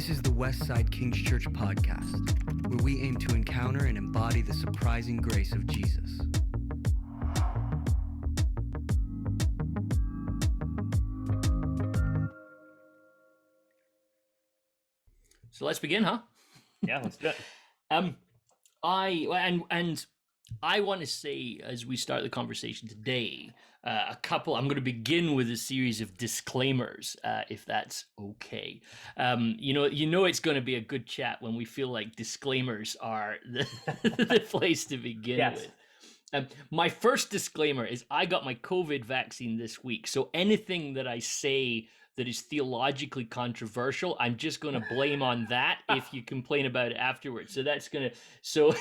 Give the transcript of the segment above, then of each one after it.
This is the Westside King's Church podcast, where we aim to encounter and embody the surprising grace of Jesus. So let's begin, huh? Yeah, let's do it. I want to say, as we start the conversation today, I'm going to begin with a series of disclaimers, if that's okay. You know, it's going to be a good chat when we feel like disclaimers are the place to begin with. My first disclaimer is I got my COVID vaccine this week, so anything that I say that is theologically controversial, I'm just going to blame on that if you complain about it afterwards. So that's going to, so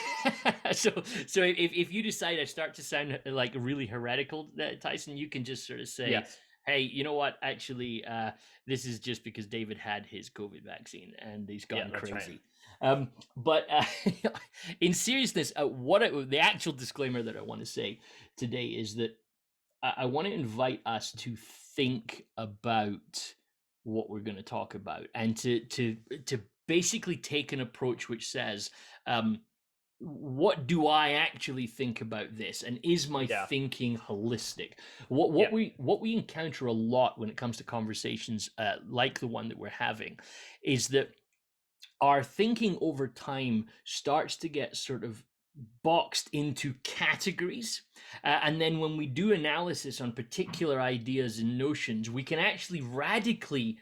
if you decide I start to sound like really heretical, Tyson, you can just sort of say, Yes. hey, you know what, actually, this is just because David had his COVID vaccine and he's gone crazy. Right. But in seriousness, the actual disclaimer that I want to say today is that I want to invite us to think about what we're going to talk about and to basically take an approach which says, what do I actually think about this, and is my thinking holistic? What we encounter a lot when it comes to conversations like the one that we're having is that our thinking over time starts to get sort of boxed into categories, and then when we do analysis on particular ideas and notions, we can actually radically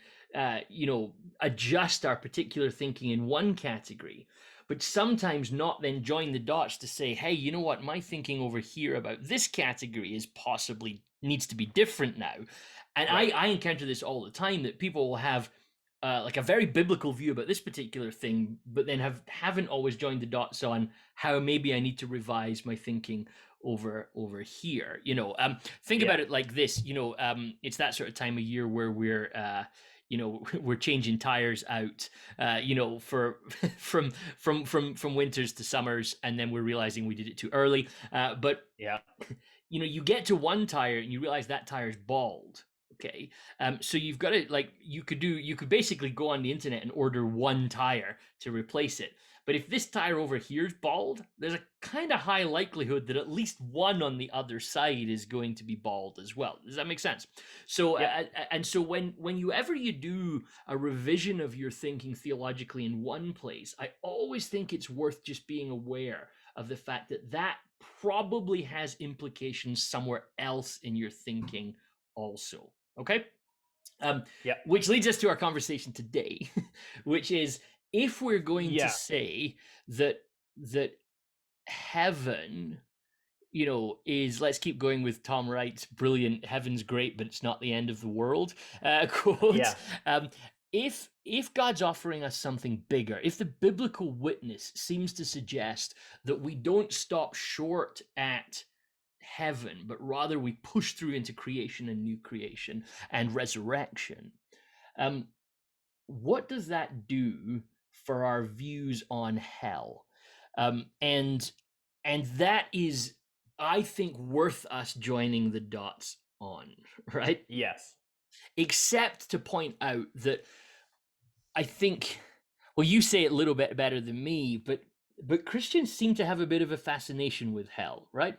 adjust our particular thinking in one category, but sometimes not then join the dots to say, hey, you know what, my thinking over here about this category is possibly needs to be different now. And right. I encounter this all the time, that people will have like a very biblical view about this particular thing, but then haven't always joined the dots on how maybe I need to revise my thinking over here. Think about it like this. It's that sort of time of year where we're we're changing tires out, from winters to summers, and then we're realizing we did it too early. But you get to one tire and you realize that tire's bald. Okay. So you've got to, you could basically go on the internet and order one tire to replace it. But if this tire over here is bald, there's a kind of high likelihood that at least one on the other side is going to be bald as well. Does that make sense? So, and so when you do a revision of your thinking theologically in one place, I always think it's worth just being aware of the fact that probably has implications somewhere else in your thinking also. Okay. Which leads us to our conversation today, which is, if we're going to say that heaven, is, let's keep going with Tom Wright's brilliant "Heaven's great, but it's not the end of the world" quote. If God's offering us something bigger, if the biblical witness seems to suggest that we don't stop short at heaven, but rather we push through into creation and new creation and resurrection, what does that do for our views on hell? And that is, I think, worth us joining the dots on, right? Yes. Except to point out that I think, well, you say it a little bit better than me, but Christians seem to have a bit of a fascination with hell, right?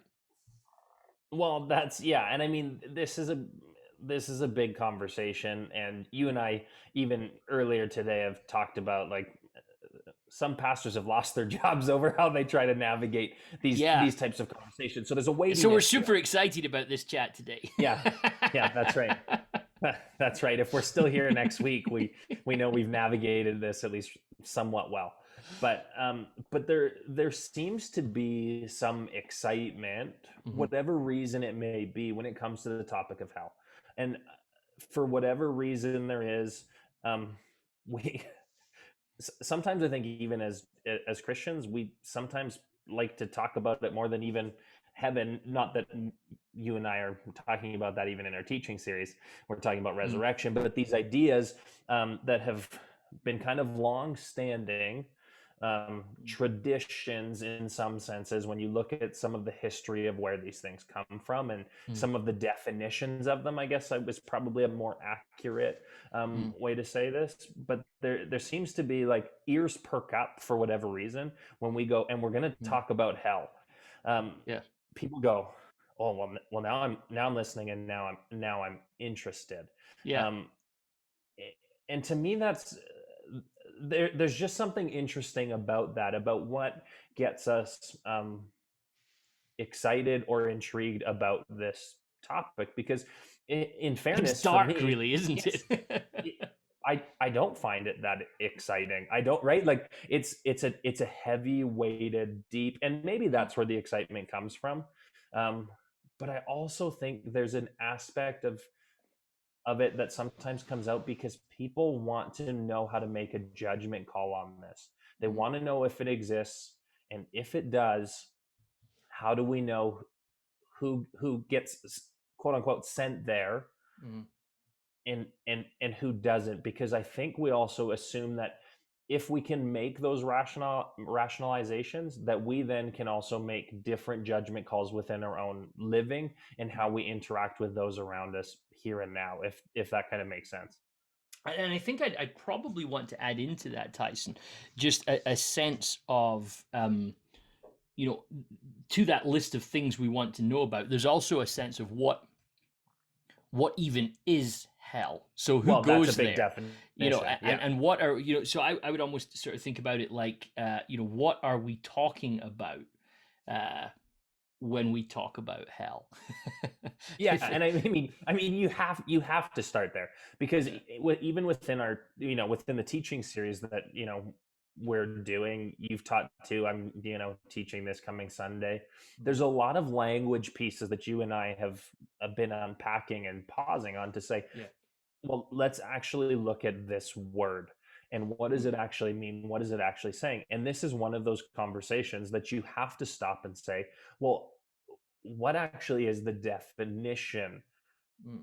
Well, and I mean, this is a big conversation, and you and I, even earlier today, have talked about, like, some pastors have lost their jobs over how they try to navigate these types of conversations. So there's a way. So we're super excited about this chat today. Yeah, that's right. That's right. If we're still here next week, we know we've navigated this at least somewhat well. But there seems to be some excitement, whatever reason it may be, when it comes to the topic of hell. And for whatever reason there is, we sometimes, I think, even as Christians, we sometimes like to talk about it more than even heaven. Not that you and I are talking about that even in our teaching series. We're talking about resurrection, but these ideas that have been kind of long-standing, traditions in some senses when you look at some of the history of where these things come from and some of the definitions of them. I guess I was probably a more accurate way to say this, but there seems to be like ears perk up for whatever reason when we go and we're going to talk about hell. People go, oh well now I'm listening and now I'm interested. And to me that's there's just something interesting about that, about what gets us excited or intrigued about this topic, because in fairness, it's dark, for me, really, isn't it? I don't find it that exciting. I don't, right? Like it's a heavy weighted, deep, and maybe that's where the excitement comes from. But I also think there's an aspect of it that sometimes comes out because people want to know how to make a judgment call on this. They want to know if it exists, and if it does, how do we know who gets quote unquote sent there, and who doesn't? Because I think we also assume that if we can make those rationalizations, that we then can also make different judgment calls within our own living and how we interact with those around us here and now, if that kind of makes sense. And I think I'd probably want to add into that, Tyson, just a sense of, to that list of things we want to know about, there's also a sense of what even is hell. So who goes that's a big there? definition. And what are, so I would almost sort of think about it like, what are we talking about when we talk about hell? And I mean you have to start there, because even within our within the teaching series that we're doing, you've taught too, I'm teaching this coming Sunday, there's a lot of language pieces that you and I have been unpacking and pausing on to say, well, let's actually look at this word and what does it actually mean? What is it actually saying? And this is one of those conversations that you have to stop and say, well, what actually is the definition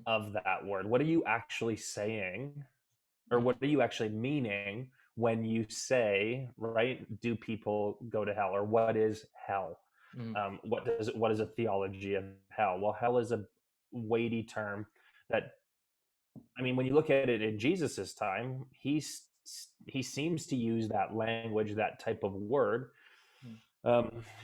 of that word? What are you actually saying, or what are you actually meaning when you say, right, do people go to hell, or what is hell? What is a theology of hell? Well, hell is a weighty term that, I mean, when you look at it in Jesus's time, he seems to use that language, that type of word.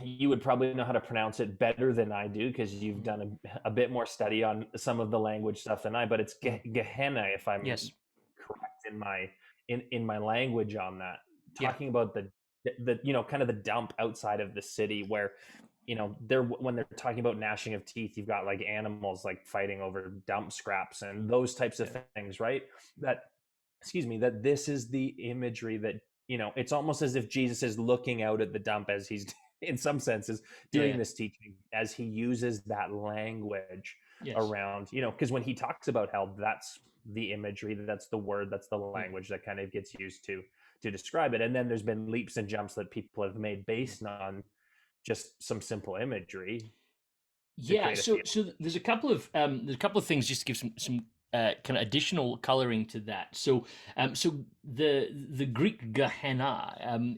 You would probably know how to pronounce it better than I do, because you've done a bit more study on some of the language stuff than I, but it's Gehenna, if I'm correct in my language on that, talking about the kind of the dump outside of the city where when they're talking about gnashing of teeth, you've got like animals like fighting over dump scraps and those types of things, right? That this is the imagery that it's almost as if Jesus is looking out at the dump as he's in some senses doing this teaching, as he uses that language around, because when he talks about hell, that's the imagery, that's the word, that's the language that kind of gets used to describe it. And then there's been leaps and jumps that people have made based on just some simple imagery. So there's a couple of things just to give some kind of additional coloring to that. So the Greek Gehenna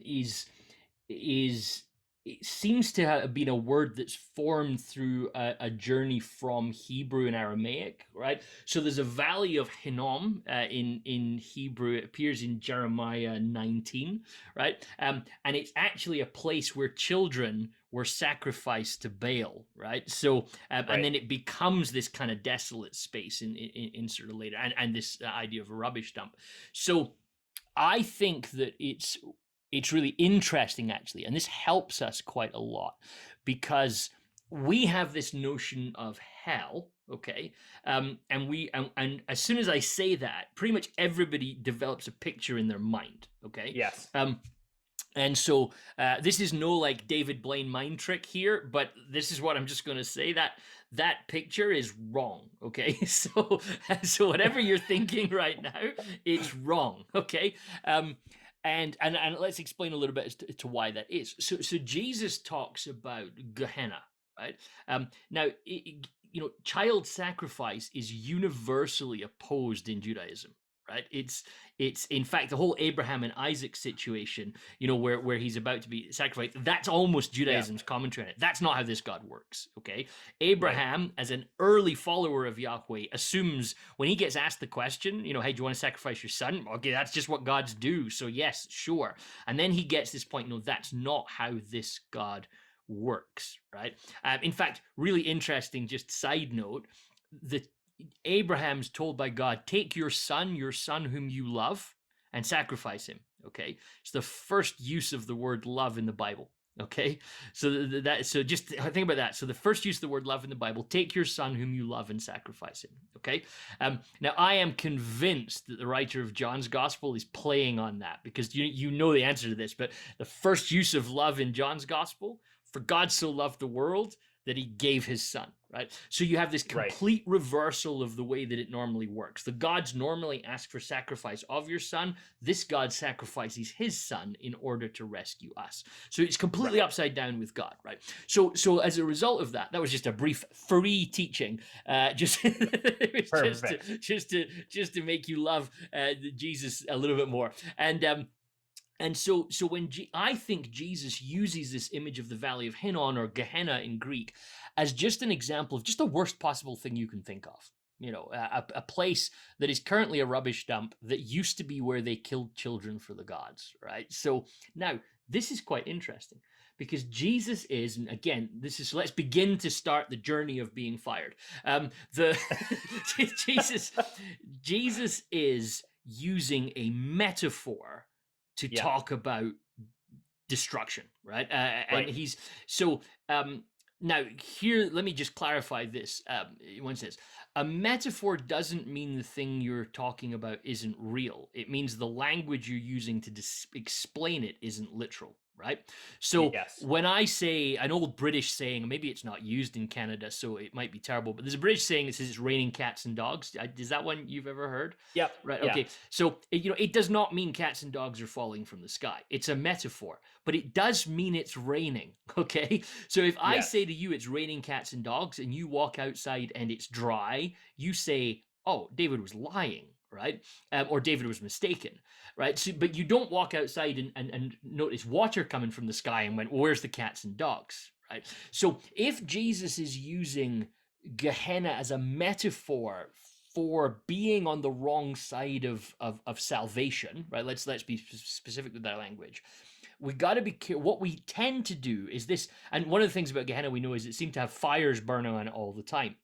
it seems to have been a word that's formed through a journey from Hebrew and Aramaic, right? So there's a valley of Hinnom in Hebrew. It appears in Jeremiah 19, right? And it's actually a place where children were sacrificed to Baal, right? So and then it becomes this kind of desolate space in sort of later, and this idea of a rubbish dump. So I think that it's really interesting, actually, and this helps us quite a lot, because we have this notion of hell, okay, and as soon as I say that, pretty much everybody develops a picture in their mind, okay? Yes. And so this is no like David Blaine mind trick here, but this is what I'm just going to say, that picture is wrong, okay? So whatever you're thinking right now, it's wrong, okay? And let's explain a little bit as to why that is. So Jesus talks about Gehenna, right? Now, child sacrifice is universally opposed in Judaism, right? It's in fact the whole Abraham and Isaac situation, where he's about to be sacrificed. That's almost Judaism's commentary on it. That's not how this God works. Okay, Abraham, as an early follower of Yahweh, assumes when he gets asked the question, hey, do you want to sacrifice your son? Okay, that's just what gods do. So yes, sure. And then he gets this point. No, that's not how this God works, right? In fact, really interesting. Just side note, the Abraham's told by God, take your son whom you love, and sacrifice him. Okay, it's the first use of the word love in the Bible. Okay, so so just think about that. So the first use of the word love in the Bible: take your son whom you love and sacrifice him. Okay, now I am convinced that the writer of John's Gospel is playing on that, because you know the answer to this. But the first use of love in John's Gospel: for God so loved the world that he gave his son, right? So you have this complete reversal of the way that it normally works. The gods normally ask for sacrifice of your son. This God sacrifices his son in order to rescue us. So it's completely upside down with God, right? So as a result of that was just a brief free teaching, just to make you love Jesus a little bit more. And so when I think Jesus uses this image of the Valley of Hinnom, or Gehenna in Greek, as just an example of just the worst possible thing you can think of. A place that is currently a rubbish dump that used to be where they killed children for the gods, right? So now this is quite interesting, because Jesus is, and again, let's begin to start the journey of being fired. Jesus is using a metaphor to talk about destruction, right? And he's so now here. Let me just clarify this. One says a metaphor doesn't mean the thing you're talking about isn't real. It means the language you're using to explain it isn't literal. Right. So when I say an old British saying, maybe it's not used in Canada, so it might be terrible, but there's a British saying that says it's raining cats and dogs. Is that one you've ever heard? Yep. Right. Okay. So, it does not mean cats and dogs are falling from the sky. It's a metaphor, but it does mean it's raining. Okay. So if I say to you, it's raining cats and dogs, and you walk outside and it's dry, you say, oh, David was lying. Right. Or David was mistaken. Right. So, but you don't walk outside and notice water coming from the sky and went, well, where's the cats and dogs? Right. So if Jesus is using Gehenna as a metaphor for being on the wrong side of salvation, right? Let's be specific with that language. We got to be careful. What we tend to do is this, and one of the things about Gehenna we know is it seemed to have fires burning on it all the time.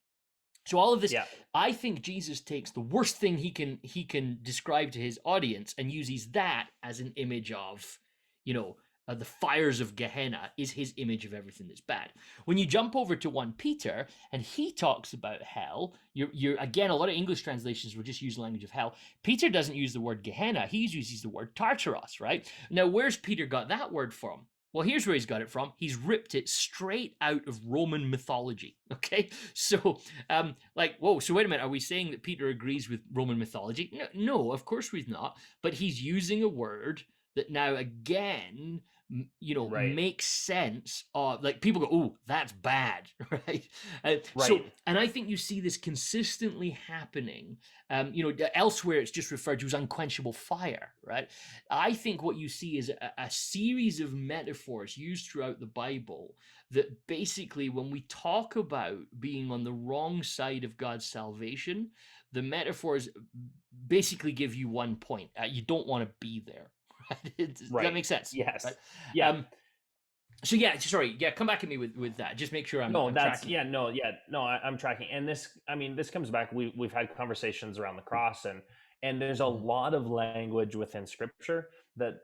So all of this, I think Jesus takes the worst thing he can describe to his audience and uses that as an image of, the fires of Gehenna is his image of everything that's bad. When you jump over to 1 Peter and he talks about hell, you're again, a lot of English translations will just use the language of hell. Peter doesn't use the word Gehenna. He uses the word Tartaros, right? Now, where's Peter got that word from? Well, here's where he's got it from. He's ripped it straight out of Roman mythology. Okay, so whoa. So wait a minute. Are we saying that Peter agrees with Roman mythology? No, of course we're not. But he's using a word that now again, makes sense. People go, oh, that's bad, right? So, and I think you see this consistently happening. Elsewhere it's just referred to as unquenchable fire, right? I think what you see is a series of metaphors used throughout the Bible that basically, when we talk about being on the wrong side of God's salvation, the metaphors basically give you one point. You don't want to be there. Does that make sense? Yes. Right? Yeah. Come back at me with that. Just make sure I'm tracking. I'm tracking. And this comes back. We've had conversations around the cross, and there's a lot of language within Scripture that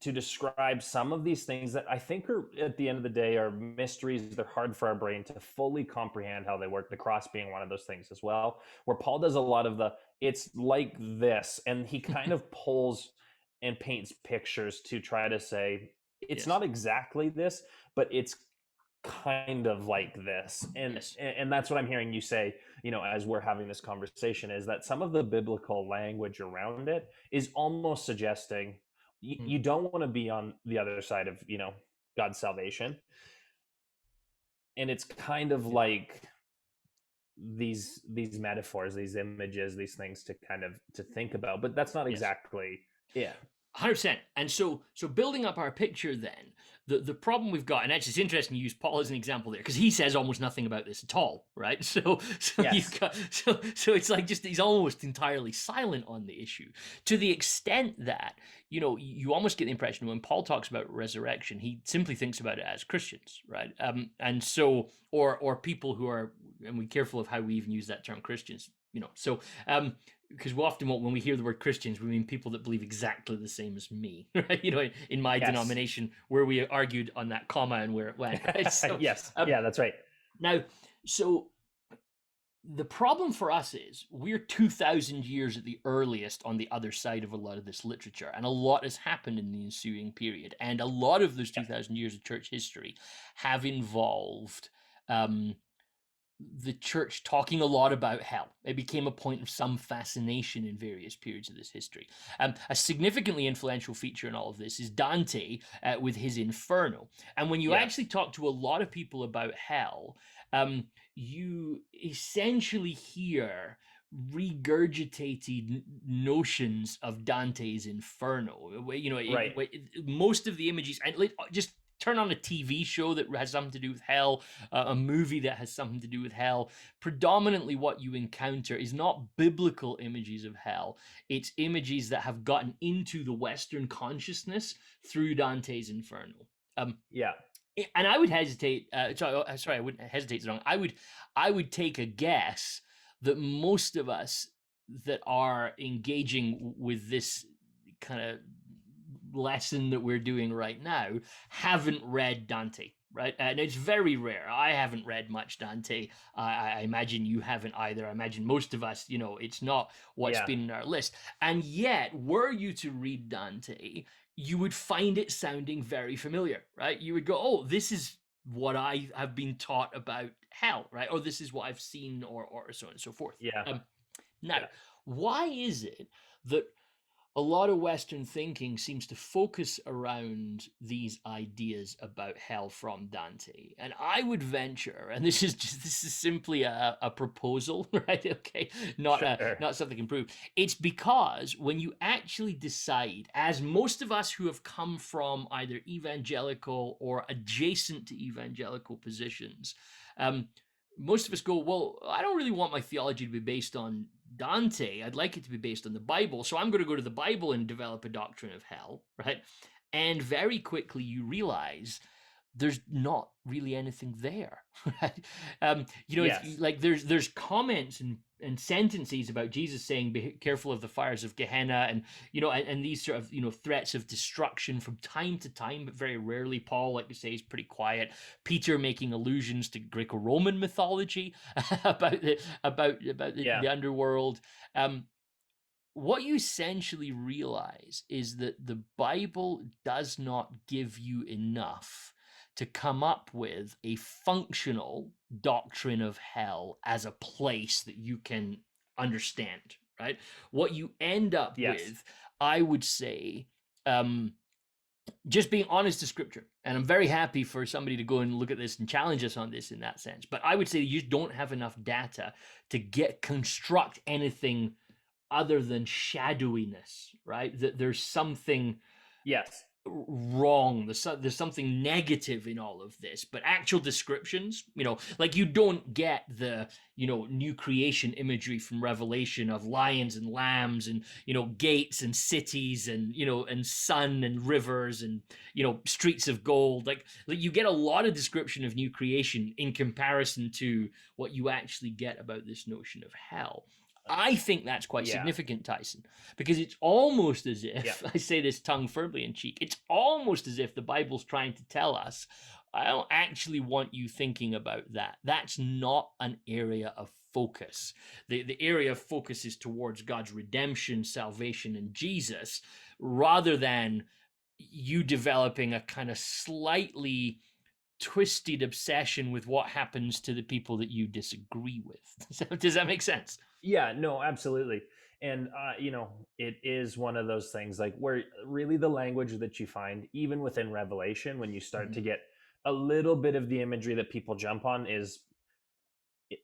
to describe some of these things that I think are, at the end of the day, are mysteries. They're hard for our brain to fully comprehend how they work. The cross being one of those things as well, where Paul does a lot of it's like this, and he kind of pulls and paints pictures to try to say it's not exactly this, but it's kind of like this. And that's what I'm hearing you say, as we're having this conversation, is that some of the biblical language around it is almost suggesting you don't want to be on the other side of, God's salvation. And it's kind of like these metaphors, these images, these things to kind of to think about, but that's not exactly it. 100%. And so building up our picture then, the problem we've got, and actually it's interesting you use Paul as an example there, because he says almost nothing about this at all, right? So you've got so it's like just he's almost entirely silent on the issue, to the extent that, you know, you almost get the impression when Paul talks about resurrection, he simply thinks about it as Christians, right? And so or people who are, and we're careful of how we even use that term, Christians, you know. So because we often, when we hear the word Christians, we mean people that believe exactly the same as me, right? You know, in my denomination, where we argued on that comma and where it went. Right? So, yeah, that's right. Now, so the problem for us is we're 2,000 years at the earliest on the other side of a lot of this literature, and a lot has happened in the ensuing period, and a lot of those 2,000 years of church history have involved the church talking a lot about hell. It became a point of some fascination in various periods of this history. A significantly influential feature in all of this is Dante with his Inferno. And when you actually talk to a lot of people about hell, you essentially hear regurgitated notions of Dante's Inferno. You know, most of the images, and just turn on a TV show that has something to do with hell, a movie that has something to do with hell. Predominantly what you encounter is not biblical images of hell. It's images that have gotten into the Western consciousness through Dante's Inferno. And I would hesitate, sorry, I wouldn't hesitate, it's wrong. I would take a guess that most of us that are engaging with this kind of lesson that we're doing right now haven't read Dante, right? And it's very rare. I haven't read much Dante. I imagine you haven't either. I imagine most of us, you know, it's not what's been in our list. And yet, were you to read Dante, you would find it sounding very familiar, right? You would go, oh, this is what I have been taught about hell, right? Or this is what I've seen, or so on and so forth. Now, why is it that a lot of Western thinking seems to focus around these ideas about hell from Dante? And I would venture, and this is simply a proposal, right? Okay, not something can prove. It's because when you actually decide, as most of us who have come from either evangelical or adjacent to evangelical positions, most of us go, well, I don't really want my theology to be based on Dante. I'd like it to be based on the Bible. So I'm going to go to the Bible and develop a doctrine of hell, right? And very quickly you realize there's not really anything there, right? You know, it's like there's comments and sentences about Jesus saying, be careful of the fires of Gehenna, and, you know, and these sort of, you know, threats of destruction from time to time, but very rarely. Paul, like you say, is pretty quiet. Peter making allusions to Greco-Roman mythology about the underworld. What you essentially realize is that the Bible does not give you enough to come up with a functional doctrine of hell as a place that you can understand, right? What you end up with, I would say, just being honest to Scripture, and I'm very happy for somebody to go and look at this and challenge us on this in that sense, but I would say you don't have enough data to construct anything other than shadowiness, right? That there's something wrong, there's something negative in all of this, but actual descriptions, you know, like you don't get the, you know, new creation imagery from Revelation of lions and lambs and, you know, gates and cities and, you know, and sun and rivers and, you know, streets of gold. Like you get a lot of description of new creation in comparison to what you actually get about this notion of hell. I think that's quite significant, Tyson, because it's almost as if, I say this tongue firmly in cheek, it's almost as if the Bible's trying to tell us, I don't actually want you thinking about that. That's not an area of focus. The area of focus is towards God's redemption, salvation, and Jesus, rather than you developing a kind of slightly twisted obsession with what happens to the people that you disagree with. Does that make sense? Yeah, no, absolutely. And, you know, it is one of those things like where really the language that you find, even within Revelation, when you start to get a little bit of the imagery that people jump on is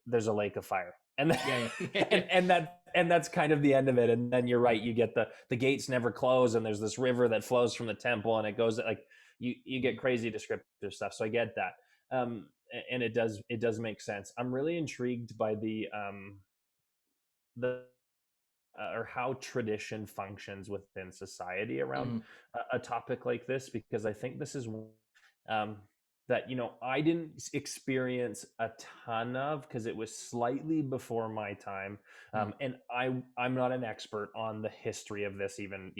there's a lake of fire, and then, Yeah. and that's kind of the end of it. And then you're right, you get the gates never close, and there's this river that flows from the temple, and it goes like you get crazy descriptive stuff. So I get that, and it does make sense. I'm really intrigued by the or how tradition functions within society around a topic like this, because I think this is um, that I didn't experience a ton of, because it was slightly before my time, and I'm not an expert on the history of this, even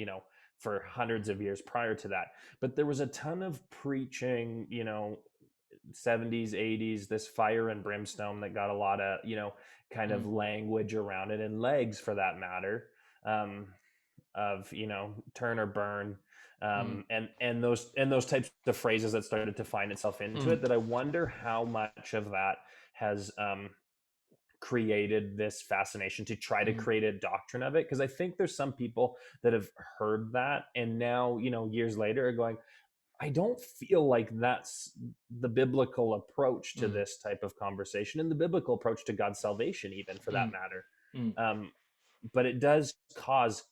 for hundreds of years prior to that, but there was a ton of preaching, 70s 80s, this fire and brimstone that got a lot of kind of language around it, and legs for that matter, of turn or burn, and those types of phrases that started to find itself into it, that I wonder how much of that has created this fascination to try to create a doctrine of it. Because I think there's some people that have heard that, and now years later are going, I don't feel like that's the biblical approach to this type of conversation, and the biblical approach to God's salvation, even for that matter. But it does cause,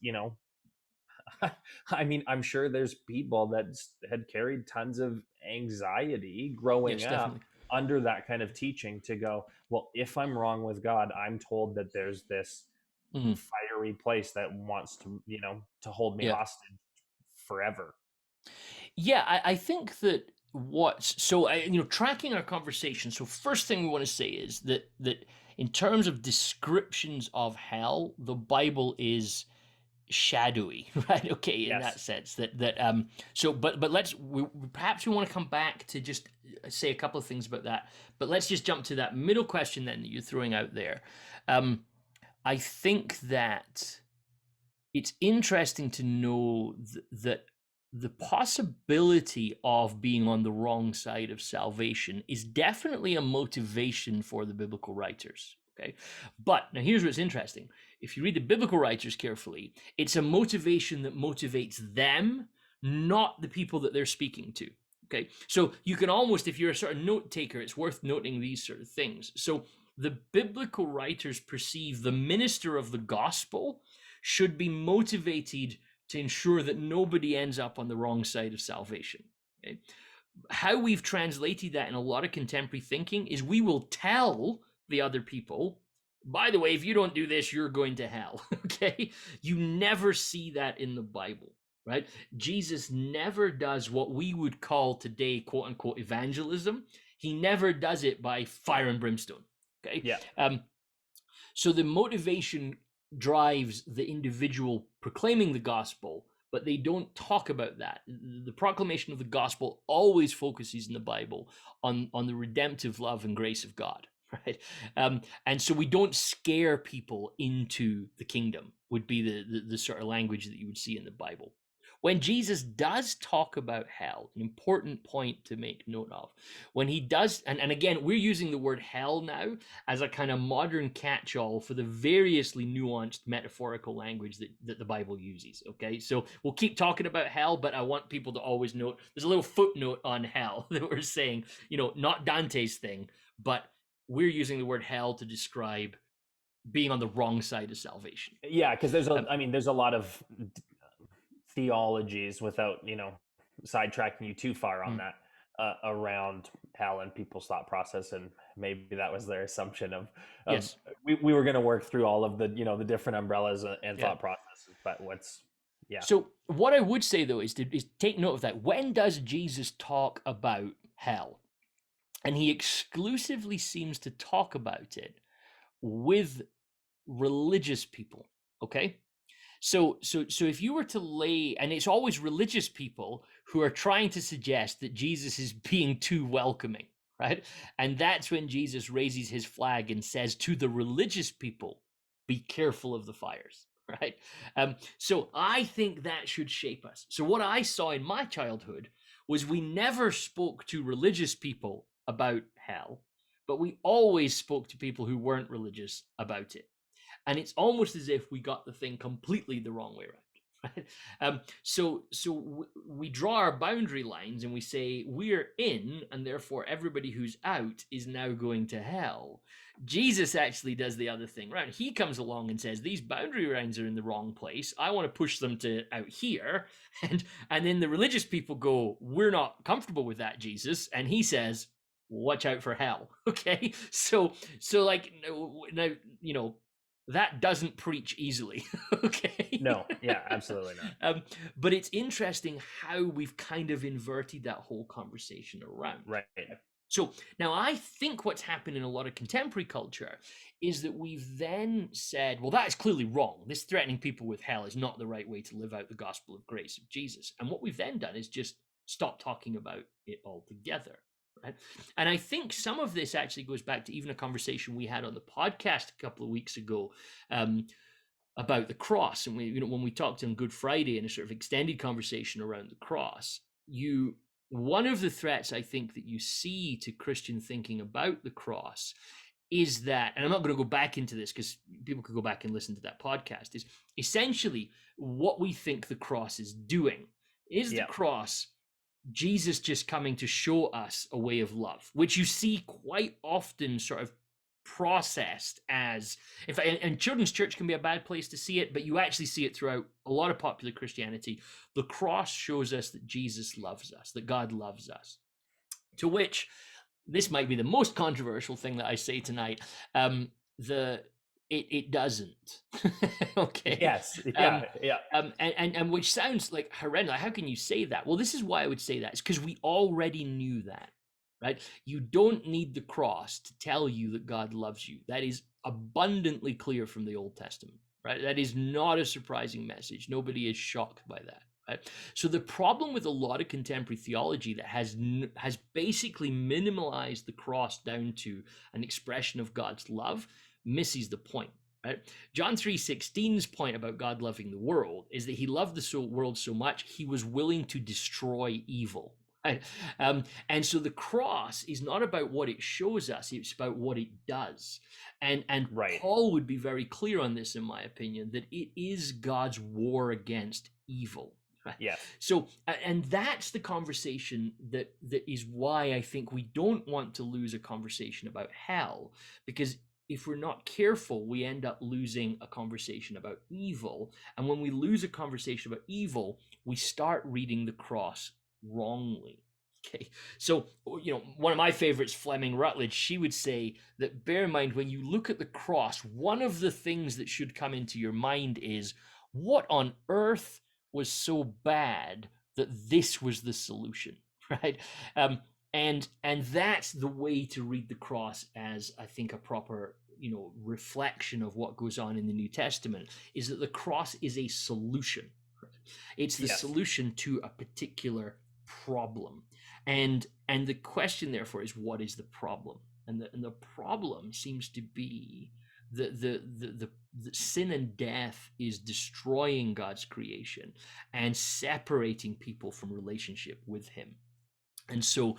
I mean, I'm sure there's people that had carried tons of anxiety growing up Definitely. under that kind of teaching, to go, well, if I'm wrong with God, I'm told that there's this fiery place that wants to, to hold me hostage forever. Yeah, I think that tracking our conversation. So first thing we want to say is that in terms of descriptions of hell, the Bible is shadowy, right? Okay, in that sense but perhaps we want to come back to just say a couple of things about that, but let's just jump to that middle question then that you're throwing out there. I think that it's interesting to know that the possibility of being on the wrong side of salvation is definitely a motivation for the biblical writers. Okay, but now here's what's interesting. If you read the biblical writers carefully, it's a motivation that motivates them, not the people that they're speaking to. Okay, so you can almost, if you're a sort of note taker, it's worth noting these sort of things. So the biblical writers perceive the minister of the gospel should be motivated to ensure that nobody ends up on the wrong side of salvation. Okay? How we've translated that in a lot of contemporary thinking is we will tell the other people, by the way, if you don't do this, you're going to hell. Okay? You never see that in the Bible, right? Jesus never does what we would call today, quote unquote, evangelism. He never does it by fire and brimstone. Okay? Yeah. So the motivation drives the individual proclaiming the gospel, but they don't talk about that. The proclamation of the gospel always focuses in the Bible on the redemptive love and grace of God, right? And so we don't scare people into the kingdom, would be the sort of language that you would see in the Bible. When Jesus does talk about hell, an important point to make note of, when he does, and again, we're using the word hell now as a kind of modern catch-all for the variously nuanced metaphorical language that the Bible uses, okay? So we'll keep talking about hell, but I want people to always note, there's a little footnote on hell that we're saying, not Dante's thing, but we're using the word hell to describe being on the wrong side of salvation. Yeah, because there's a lot of theologies, without sidetracking you too far on that, around hell and people's thought process, and maybe that was their assumption of yes, we were going to work through all of the the different umbrellas and thought processes, but so what I would say though is take note of that. When does Jesus talk about hell? And he exclusively seems to talk about it with religious people. Okay, so if you were to lay, and it's always religious people who are trying to suggest that Jesus is being too welcoming, right? And that's when Jesus raises his flag and says to the religious people, be careful of the fires, right? So I think that should shape us. So what I saw in my childhood was we never spoke to religious people about hell, but we always spoke to people who weren't religious about it. And it's almost as if we got the thing completely the wrong way around. Right? We draw our boundary lines and we say we're in, and therefore everybody who's out is now going to hell. Jesus actually does the other thing right. He comes along and says these boundary lines are in the wrong place. I want to push them to out here, and then the religious people go, we're not comfortable with that, Jesus, and he says, watch out for hell. Okay, so like now that doesn't preach easily. Okay. No, yeah, absolutely not. But it's interesting how we've kind of inverted that whole conversation around. Right. So now I think what's happened in a lot of contemporary culture is that we've then said, well, that is clearly wrong. This threatening people with hell is not the right way to live out the gospel of grace of Jesus. And what we've then done is just stop talking about it altogether. Right? And I think some of this actually goes back to even a conversation we had on the podcast a couple of weeks ago about the cross. And when we talked on Good Friday in a sort of extended conversation around the cross, one of the threats I think that you see to Christian thinking about the cross is that, and I'm not going to go back into this because people could go back and listen to that podcast, is essentially what we think the cross is doing. Is the cross Jesus just coming to show us a way of love, which you see quite often sort of processed as, and children's church can be a bad place to see it, but you actually see it throughout a lot of popular Christianity. The cross shows us that Jesus loves us, that God loves us. To which, this might be the most controversial thing that I say tonight, it doesn't. Okay. Yes. And which sounds like horrendous. How can you say that? Well, this is why I would say that. It's because we already knew that, right? You don't need the cross to tell you that God loves you. That is abundantly clear from the Old Testament, right? That is not a surprising message. Nobody is shocked by that. Right? So the problem with a lot of contemporary theology that has basically minimalized the cross down to an expression of God's love misses the point. Right? John 3:16's point about God loving the world is that he loved the world so much he was willing to destroy evil. Right? And so the cross is not about what it shows us, it's about what it does. And right. Paul would be very clear on this, in my opinion, that it is God's war against evil. Right? Yeah. So, and that's the conversation that is why I think we don't want to lose a conversation about hell, because if we're not careful, we end up losing a conversation about evil. And when we lose a conversation about evil, we start reading the cross wrongly. Okay. So, one of my favorites, Fleming Rutledge, she would say that bear in mind, when you look at the cross, one of the things that should come into your mind is, what on earth was so bad that this was the solution, right? And that's the way to read the cross as, I think, a proper, reflection of what goes on in the New Testament, is that the cross is a solution. Right? It's the solution to a particular problem. And the question, therefore, is, what is the problem? And the problem seems to be the sin and death is destroying God's creation and separating people from relationship with him. And so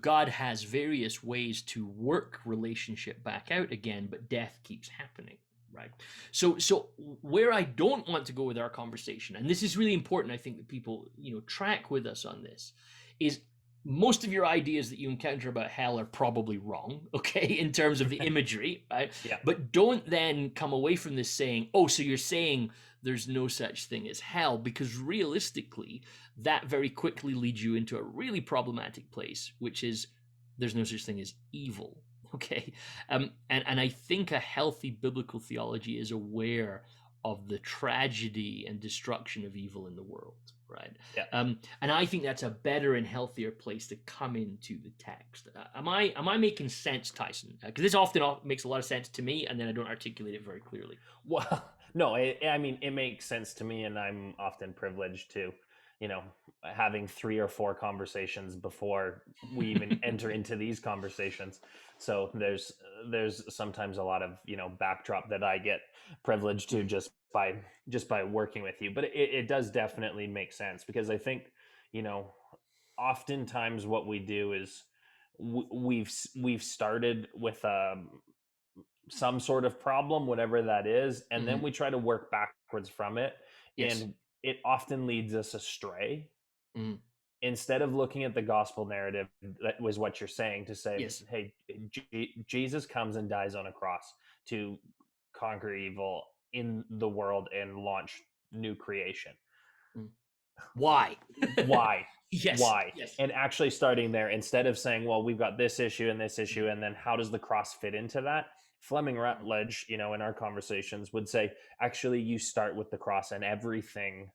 God has various ways to work relationship back out again, but death keeps happening, right? So where I don't want to go with our conversation, and this is really important, I think that people, track with us on this, is most of your ideas that you encounter about hell are probably wrong, okay, in terms of the imagery, right? Yeah. But don't then come away from this saying, oh, so you're saying there's no such thing as hell, because realistically, that very quickly leads you into a really problematic place, which is there's no such thing as evil, okay? And I think a healthy biblical theology is aware of the tragedy and destruction of evil in the world, right? Yeah. And I think that's a better and healthier place to come into the text. Am I making sense, Tyson? Because this often makes a lot of sense to me, and then I don't articulate it very clearly. Well, no, it makes sense to me, and I'm often privileged to, having 3 or 4 conversations before we even enter into these conversations. So there's sometimes a lot of, backdrop that I get privileged to just by working with you. But it does definitely make sense, because I think, oftentimes what we do is we've started with some sort of problem, whatever that is, and then we try to work backwards from it. Yes. And it often leads us astray. Mm. Instead of looking at the gospel narrative, that was what you're saying, to say, Yes. hey, Jesus comes and dies on a cross to conquer evil in the world and launch new creation. Why? Why? Yes. Why? Yes. And actually starting there, instead of saying, well, we've got this issue and this issue, and then how does the cross fit into that? Fleming Rutledge, in our conversations, would say, actually, you start with the cross and everything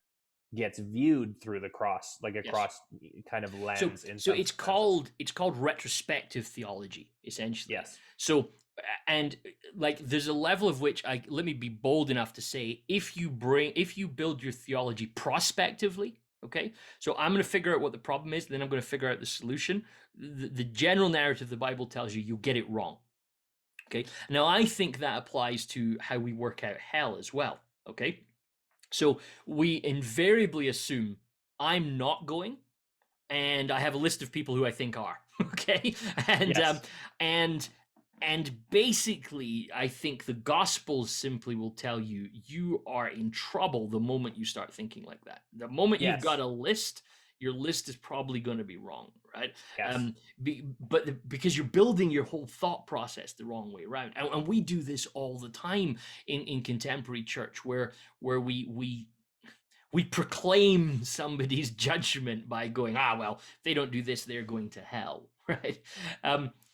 gets viewed through the cross, like a cross kind of lens. So it's called retrospective theology, essentially. Yes. So, and like there's a level of which let me be bold enough to say, if you build your theology prospectively, okay, so I'm going to figure out what the problem is, then I'm going to figure out the solution. The general narrative the Bible tells you, get it wrong. Okay. Now I think that applies to how we work out hell as well. Okay. So we invariably assume I'm not going, and I have a list of people who I think are. Okay. And Yes. and basically, I think the Gospels simply will tell you you are in trouble the moment you start thinking like that. The moment you've got a list, your list is probably going to be wrong, right? Yes. Because you're building your whole thought process the wrong way around, and we do this all the time in contemporary church, where we proclaim somebody's judgment by going, well, if they don't do this, they're going to hell, right?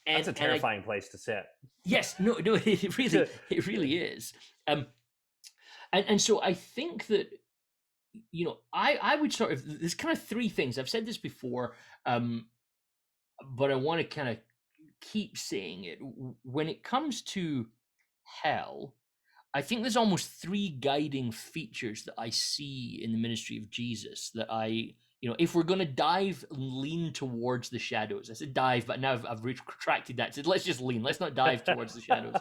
That's a terrifying place to sit. Yes, no, it really is. And so I think that, I would sort of, there's kind of three things. I've said this before, but I want to kind of keep saying it. When it comes to hell, I think there's almost three guiding features that I see in the ministry of Jesus that if we're going to lean towards the shadows. I said dive, but now I've retracted that. I said, let's just lean. Let's not dive towards the shadows.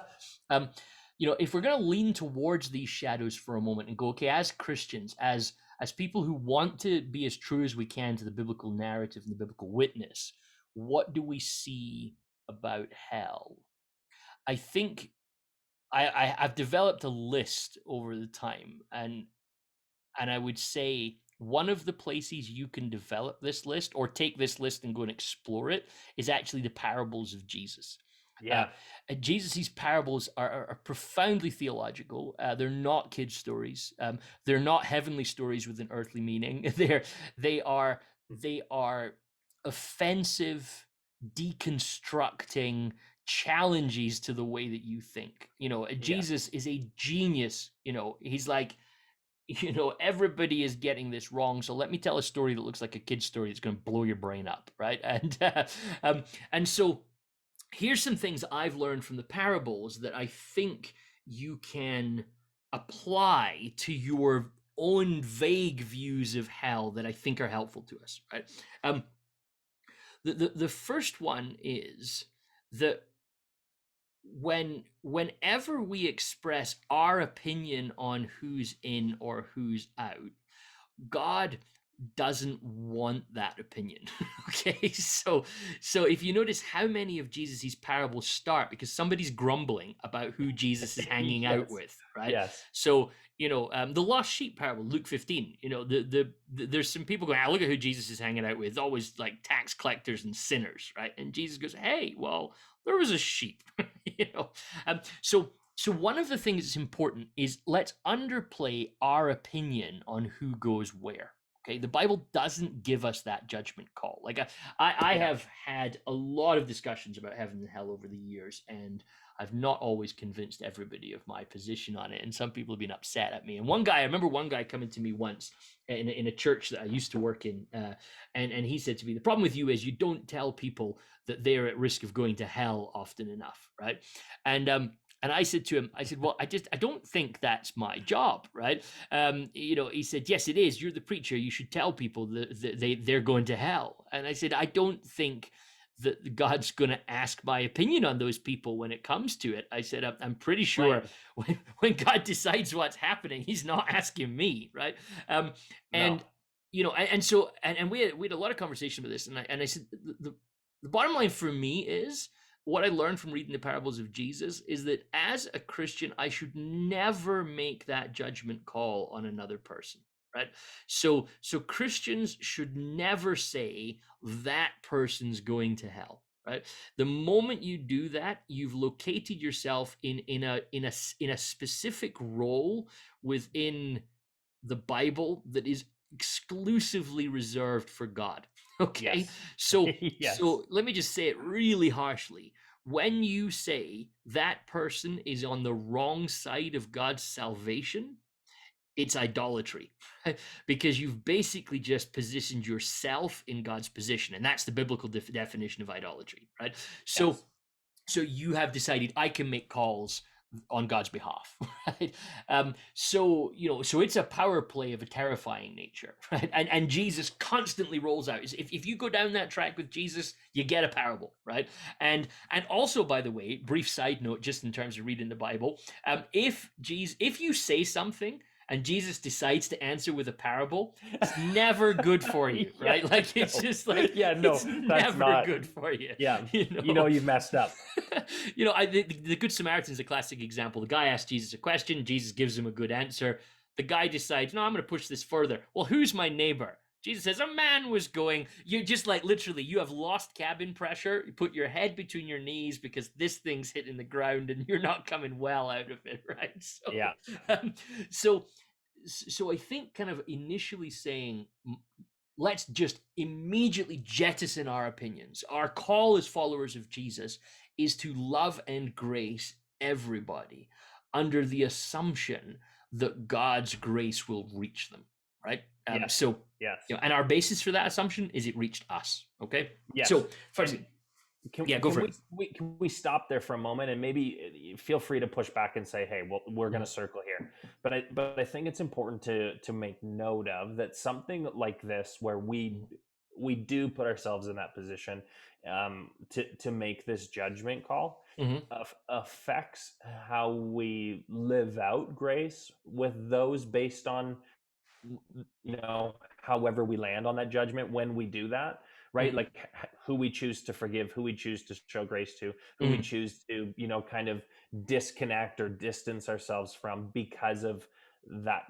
If we're going to lean towards these shadows for a moment and go, okay, as Christians, as people who want to be as true as we can to the biblical narrative and the biblical witness, what do we see about hell? I think I've developed a list over the time, and I would say one of the places you can develop this list or take this list and go and explore it is actually the parables of Jesus. Yeah. Jesus' parables are profoundly theological. They're not kids' stories. They're not heavenly stories with an earthly meaning. They are offensive, deconstructing challenges to the way that you think. Jesus is a genius. He's like, everybody is getting this wrong, so let me tell a story that looks like a kid's story that's going to blow your brain up, right? And so here's some things I've learned from the parables that I think you can apply to your own vague views of hell that I think are helpful to us, right? The first one is that whenever we express our opinion on who's in or who's out, God doesn't want that opinion. Okay, so if you notice how many of Jesus's parables start because somebody's grumbling about who Jesus is hanging out with, right? Yes. So the lost sheep parable, Luke 15. There's some people going, look at who Jesus is hanging out with, always like tax collectors and sinners, right? And Jesus goes, hey, well, there was a sheep. So one of the things that's important is let's underplay our opinion on who goes where. Okay, the Bible doesn't give us that judgment call. Like I have had a lot of discussions about heaven and hell over the years, and I've not always convinced everybody of my position on it. And some people have been upset at me. And I remember one guy coming to me once in a church that I used to work in, and he said to me, the problem with you is you don't tell people that they're at risk of going to hell often enough, right? And I said to him, well, I don't think that's my job, right? He said, yes, it is. You're the preacher. You should tell people that they're going to hell. And I said, I don't think that God's going to ask my opinion on those people when it comes to it. I said, I'm pretty sure when God decides what's happening, he's not asking me, right? And we had a lot of conversation about this. And I said, the bottom line for me is, what I learned from reading the parables of Jesus is that as a Christian, I should never make that judgment call on another person, right? So Christians should never say that person's going to hell, right? The moment you do that, you've located yourself in a specific role within the Bible that is exclusively reserved for God. Okay. Yes. So Yes. so let me just say it really harshly. When you say that person is on the wrong side of God's salvation, it's idolatry, because you've basically just positioned yourself in God's position, and that's the biblical definition of idolatry, right? So Yes. so you have decided I can make calls on God's behalf, right? So it's a power play of a terrifying nature, right? And Jesus constantly rolls out. If you go down that track with Jesus, you get a parable, right? And also, by the way, brief side note, just in terms of reading the Bible, if you say something and Jesus decides to answer with a parable, it's never good for you, right? Yeah, like it's just like that's never not good for you. Yeah, you know? You've messed up. The Good Samaritan is a classic example. The guy asks Jesus a question, Jesus gives him a good answer. The guy decides, no, I'm going to push this further. Well, who's my neighbor? Jesus says, a man was going. You just like literally, you have lost cabin pressure. You put your head between your knees because this thing's hitting the ground and you're not coming well out of it, right? So, Yeah. So I think kind of initially saying, let's just immediately jettison our opinions. Our call as followers of Jesus is to love and grace everybody under the assumption that God's grace will reach them, right? Yes. So, yes. And our basis for that assumption is it reached us, okay? Yes. So, first, go for it. Can we stop there for a moment and maybe feel free to push back and say, hey, well, we're going to circle here. But I think it's important to make note of that something like this, where we do put ourselves in that position to make this judgment call, affects how we live out grace with those based on, however we land on that judgment when we do that. Right. Like who we choose to forgive, who we choose to show grace to, who we choose to, kind of disconnect or distance ourselves from because of that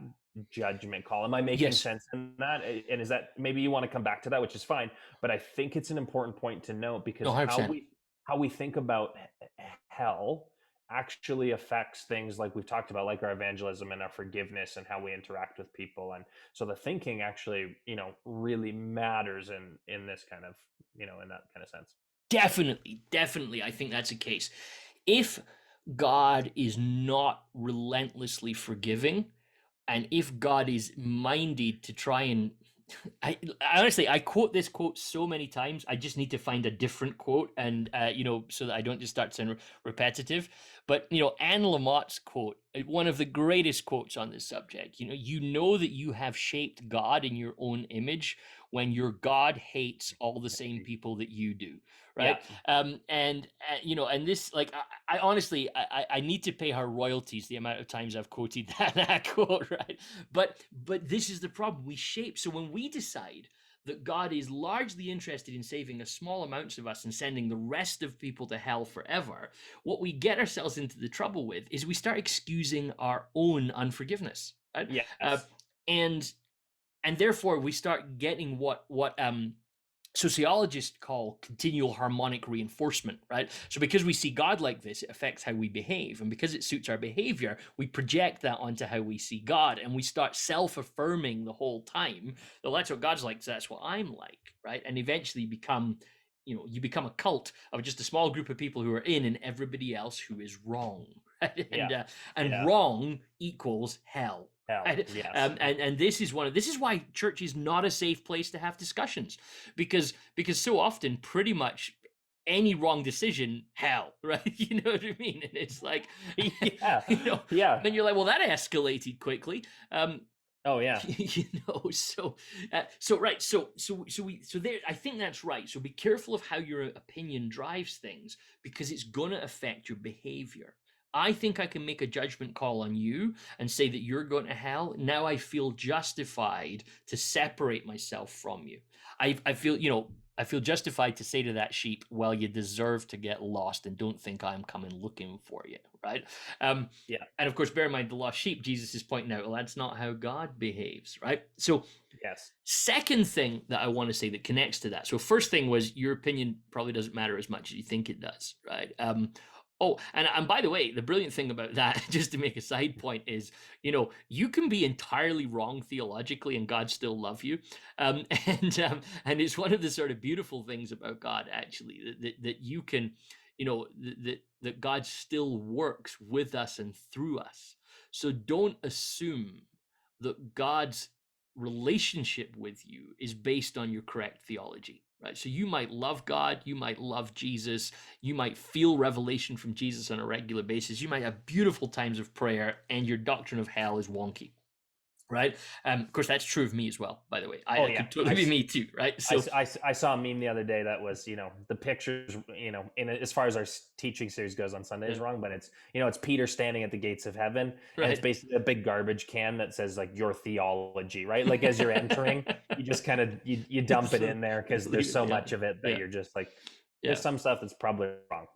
judgment call. Am I making sense in that? And is that, maybe you want to come back to that, which is fine. But I think it's an important point to note, because how we think about hell actually affects things like we've talked about, like our evangelism and our forgiveness and how we interact with people. And so the thinking actually, really matters in this kind of, in that kind of sense. Definitely. I think that's a case. If God is not relentlessly forgiving, and if God is minded to try and I honestly, I quote this quote so many times, I just need to find a different quote, and so that I don't just start sounding repetitive. But Anne Lamott's quote, one of the greatest quotes on this subject. You know that you have shaped God in your own image when your God hates all the same people that you do, right? Yeah. And this, like, I honestly, I need to pay her royalties the amount of times I've quoted that quote, right? But this is the problem. We shape. So when we decide that God is largely interested in saving a small amounts of us and sending the rest of people to hell forever, what we get ourselves into the trouble with is we start excusing our own unforgiveness, right? Yes. And therefore we start getting what sociologists call continual harmonic reinforcement, right? So because we see God like this, it affects how we behave. And because it suits our behavior, we project that onto how we see God. And we start self-affirming the whole time. Well, that's what God's like, so that's what I'm like, right? And eventually you become a cult of just a small group of people who are in and everybody else who is wrong. Right? And wrong equals hell. Right? Yes. And this is why church is not a safe place to have discussions, because so often pretty much any wrong decision, hell, right? You know what I mean? And it's like, then you're like, well, that escalated quickly. Oh yeah. So right. So there, I think that's right. So be careful of how your opinion drives things, because it's going to affect your behavior. I think I can make a judgment call on you and say that you're going to hell. Now I feel justified to separate myself from you. I feel, I feel justified to say to that sheep, well, you deserve to get lost, and don't think I'm coming looking for you, right? Yeah. And of course, bear in mind the lost sheep, Jesus is pointing out, well, that's not how God behaves, right? So Yes. second thing that I want to say that connects to that. So first thing was your opinion probably doesn't matter as much as you think it does, right? Oh, and by the way, the brilliant thing about that, just to make a side point, is you can be entirely wrong theologically and God still love you, and it's one of the sort of beautiful things about God actually that you can, that God still works with us and through us. So don't assume that God's relationship with you is based on your correct theology, right? So you might love God, you might love Jesus, you might feel revelation from Jesus on a regular basis, you might have beautiful times of prayer, and your doctrine of hell is wonky, right? Of course, that's true of me as well, by the way. It could totally be me too, right? So I saw a meme the other day that was, the pictures, as far as our teaching series goes on Sunday is wrong, but it's, it's Peter standing at the gates of heaven, and it's basically a big garbage can that says like your theology, right? Like as you're entering, you just kind of you dump it in there because there's so much of it that you're just like, there's some stuff that's probably wrong.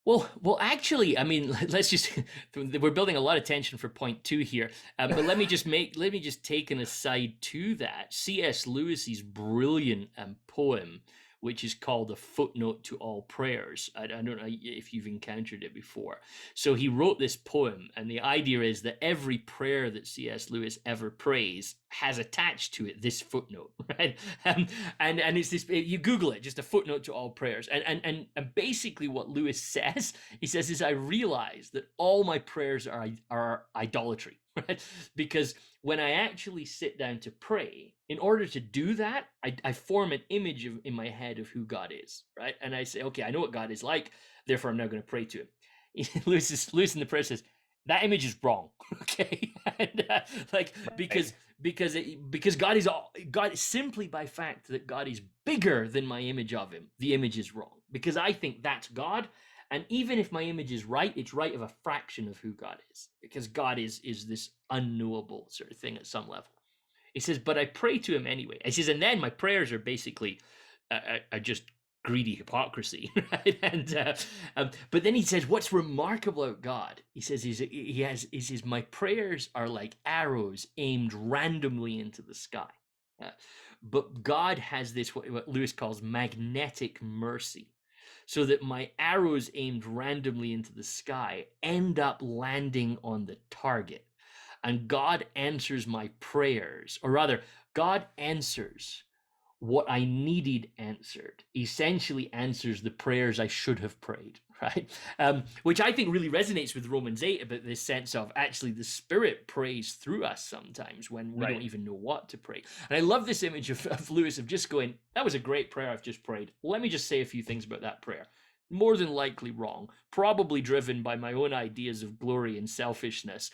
Well, actually, I mean, let's just, we're building a lot of tension for point 2 here, but let me just take an aside to that. C.S. Lewis's brilliant poem, which is called A Footnote to All Prayers. I don't know if you've encountered it before. So he wrote this poem, and the idea is that every prayer that C.S. Lewis ever prays has attached to it this footnote, right? And it's this, you Google it, just a footnote to all prayers. And basically what Lewis says, he says, is I realize that all my prayers are idolatry, right? Because when I actually sit down to pray, in order to do that, I form an image in my head of who God is, right? And I say, okay, I know what God is like, therefore I'm now going to pray to him. Lewis in the prayer says, that image is wrong, okay? And, because God simply by fact that God is bigger than my image of him, the image is wrong. Because I think that's God, and even if my image is right, it's right of a fraction of who God is, because God is this unknowable sort of thing at some level. He says, but I pray to him anyway. He says, and then my prayers are basically are just greedy hypocrisy, right? And but then he says, what's remarkable about God? He says, my prayers are like arrows aimed randomly into the sky. But God has this what Lewis calls magnetic mercy, so that my arrows aimed randomly into the sky end up landing on the target. And God answers my prayers, or rather, God answers what I needed answered, essentially answers the prayers I should have prayed, right? Which I think really resonates with Romans 8 about this sense of actually the Spirit prays through us sometimes when we don't even know what to pray. And I love this image of Lewis of just going, that was a great prayer I've just prayed. Let me just say a few things about that prayer. More than likely wrong, probably driven by my own ideas of glory and selfishness.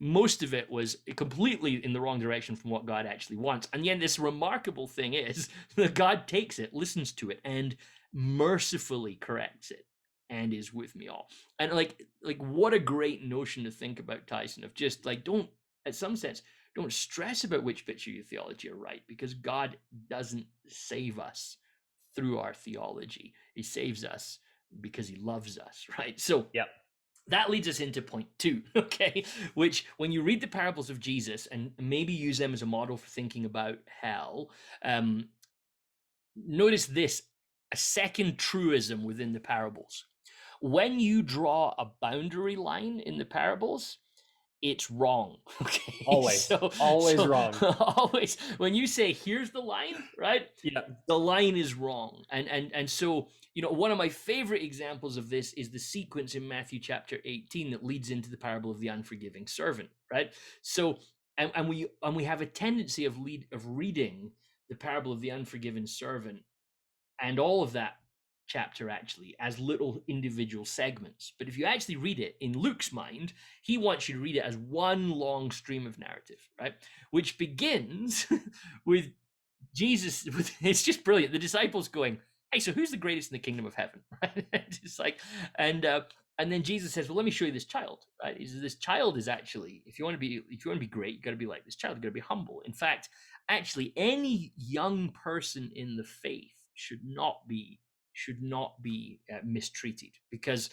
Most of it was completely in the wrong direction from what God actually wants. And yet this remarkable thing is that God takes it, listens to it, and mercifully corrects it, and is with me all. And like what a great notion to think about, Tyson, of just like, don't, in some sense, don't stress about which bits of your theology are right, because God doesn't save us through our theology. He saves us because he loves us, right? So that leads us into point 2, okay? Which, when you read the parables of Jesus and maybe use them as a model for thinking about hell, notice this, a second truism within the parables. When you draw a boundary line in the parables, it's wrong. Okay. Always wrong. Always. When you say, here's the line, right? Yeah. The line is wrong. And so, one of my favorite examples of this is the sequence in Matthew chapter 18 that leads into the parable of the unforgiving servant, right? So, and we have a tendency of reading the parable of the unforgiven servant and all of that chapter actually as little individual segments. But if you actually read it in Luke's mind, he wants you to read it as one long stream of narrative, right? Which begins with Jesus, it's just brilliant. The disciples going, hey, so who's the greatest in the kingdom of heaven? Right? It's like, and And then Jesus says, well, let me show you this child, right? He says, this child is actually, if you want to be great, you got to be like this child. You got to be humble. In fact, actually, any young person in the faith should not be mistreated because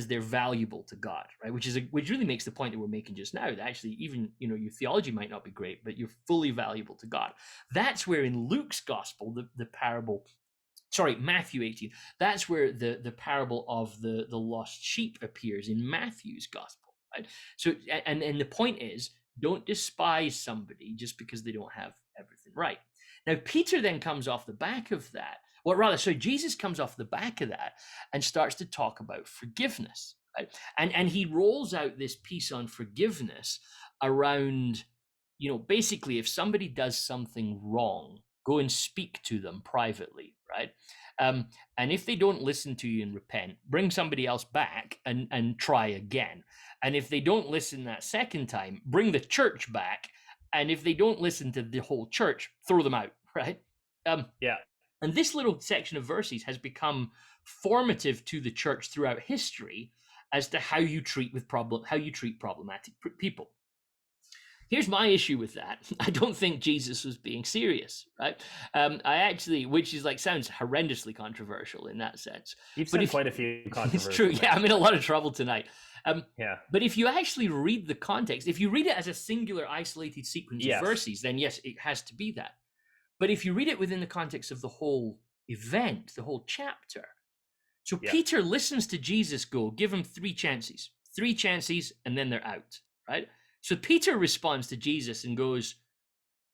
they're valuable to God, right? Which really makes the point that we're making just now. That actually, even your theology might not be great, but you're fully valuable to God. That's where in Luke's gospel, the parable. Sorry, Matthew 18. That's where the parable of the lost sheep appears in Matthew's gospel, right? So, and the point is, don't despise somebody just because they don't have everything right. Now, Peter then comes off the back of that. Well, rather, so Jesus comes off the back of that and starts to talk about forgiveness, right? And he rolls out this piece on forgiveness around, basically, if somebody does something wrong, go and speak to them privately, right? And if they don't listen to you and repent, bring somebody else back and try again. And if they don't listen that second time, bring the church back. And if they don't listen to the whole church, throw them out, right? Yeah. And this little section of verses has become formative to the church throughout history as to how you treat problematic people. Here's my issue with that. I don't think Jesus was being serious, right? Which is sounds horrendously controversial in that sense. You've said quite a few controversial. It's true. Yeah, I'm in a lot of trouble tonight. Yeah. But if you actually read the context, if you read it as a singular isolated sequence of verses, then yes, it has to be that. But if you read it within the context of the whole event, the whole chapter, so Peter listens to Jesus give him 3 chances, and then they're out, right? So Peter responds to Jesus and goes,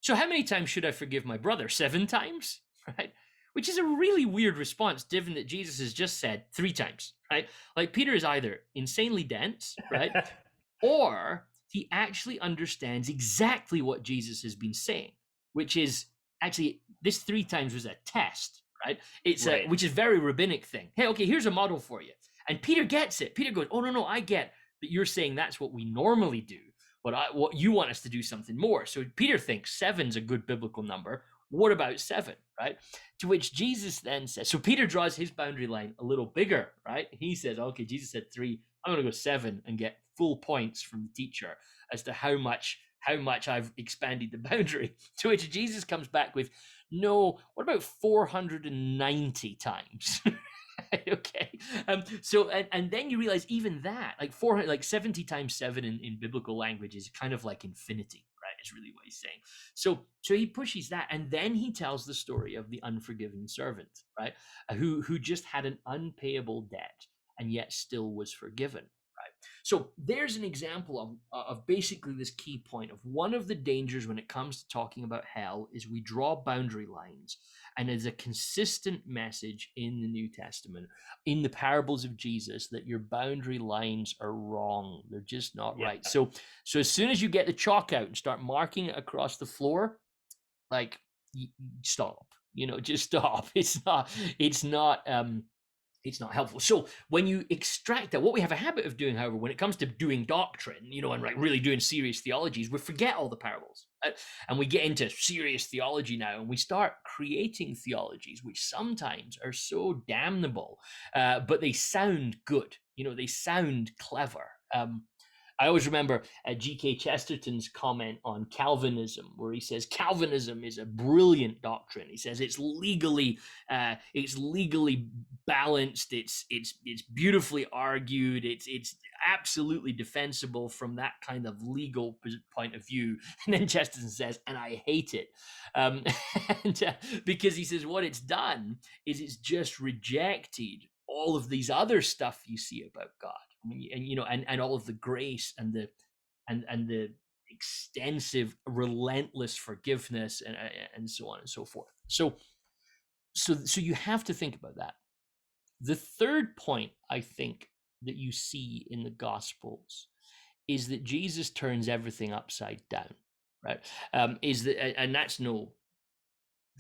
so how many times should I forgive my brother? 7 times, right? Which is a really weird response, given that Jesus has just said 3 times, right? Like Peter is either insanely dense, right? Or he actually understands exactly what Jesus has been saying, which is actually this 3 times was a test, right? It's which is very rabbinic thing. Hey, okay, here's a model for you. And Peter gets it. Peter goes, oh, no, I get that you're saying that's what we normally do. But what you want us to do something more. So Peter thinks 7's a good biblical number. What about 7, right? To which Jesus then says, so Peter draws his boundary line a little bigger, right? He says, okay, Jesus said 3. I'm going to go 7 and get full points from the teacher as to how much I've expanded the boundary. To which Jesus comes back with, no, what about 490 times? Okay. So and then you realize even that, 70 times 7 in biblical language is kind of like infinity, right? Is really what he's saying. So he pushes that, and then he tells the story of the unforgiven servant, right? Who just had an unpayable debt and yet still was forgiven. So there's an example of basically this key point of one of the dangers when it comes to talking about hell is we draw boundary lines, and there's a consistent message in the New Testament, in the parables of Jesus, that your boundary lines are wrong. They're just not right. So as soon as you get the chalk out and start marking it across the floor, stop. Just stop. It's not helpful. So when you extract that, what we have a habit of doing, however, when it comes to doing doctrine, and really doing serious theology, is we forget all the parables, right? And we get into serious theology now, and we start creating theologies which sometimes are so damnable, but they sound good. They sound clever. I always remember G.K. Chesterton's comment on Calvinism, where he says Calvinism is a brilliant doctrine. He says it's legally balanced. It's beautifully argued. It's absolutely defensible from that kind of legal point of view. And then Chesterton says, and I hate it, because he says what it's done is it's just rejected all of these other stuff you see about God. And all of the grace and the extensive, relentless forgiveness and so on and so forth. So you have to think about that. The third point I think that you see in the Gospels is that Jesus turns everything upside down, right?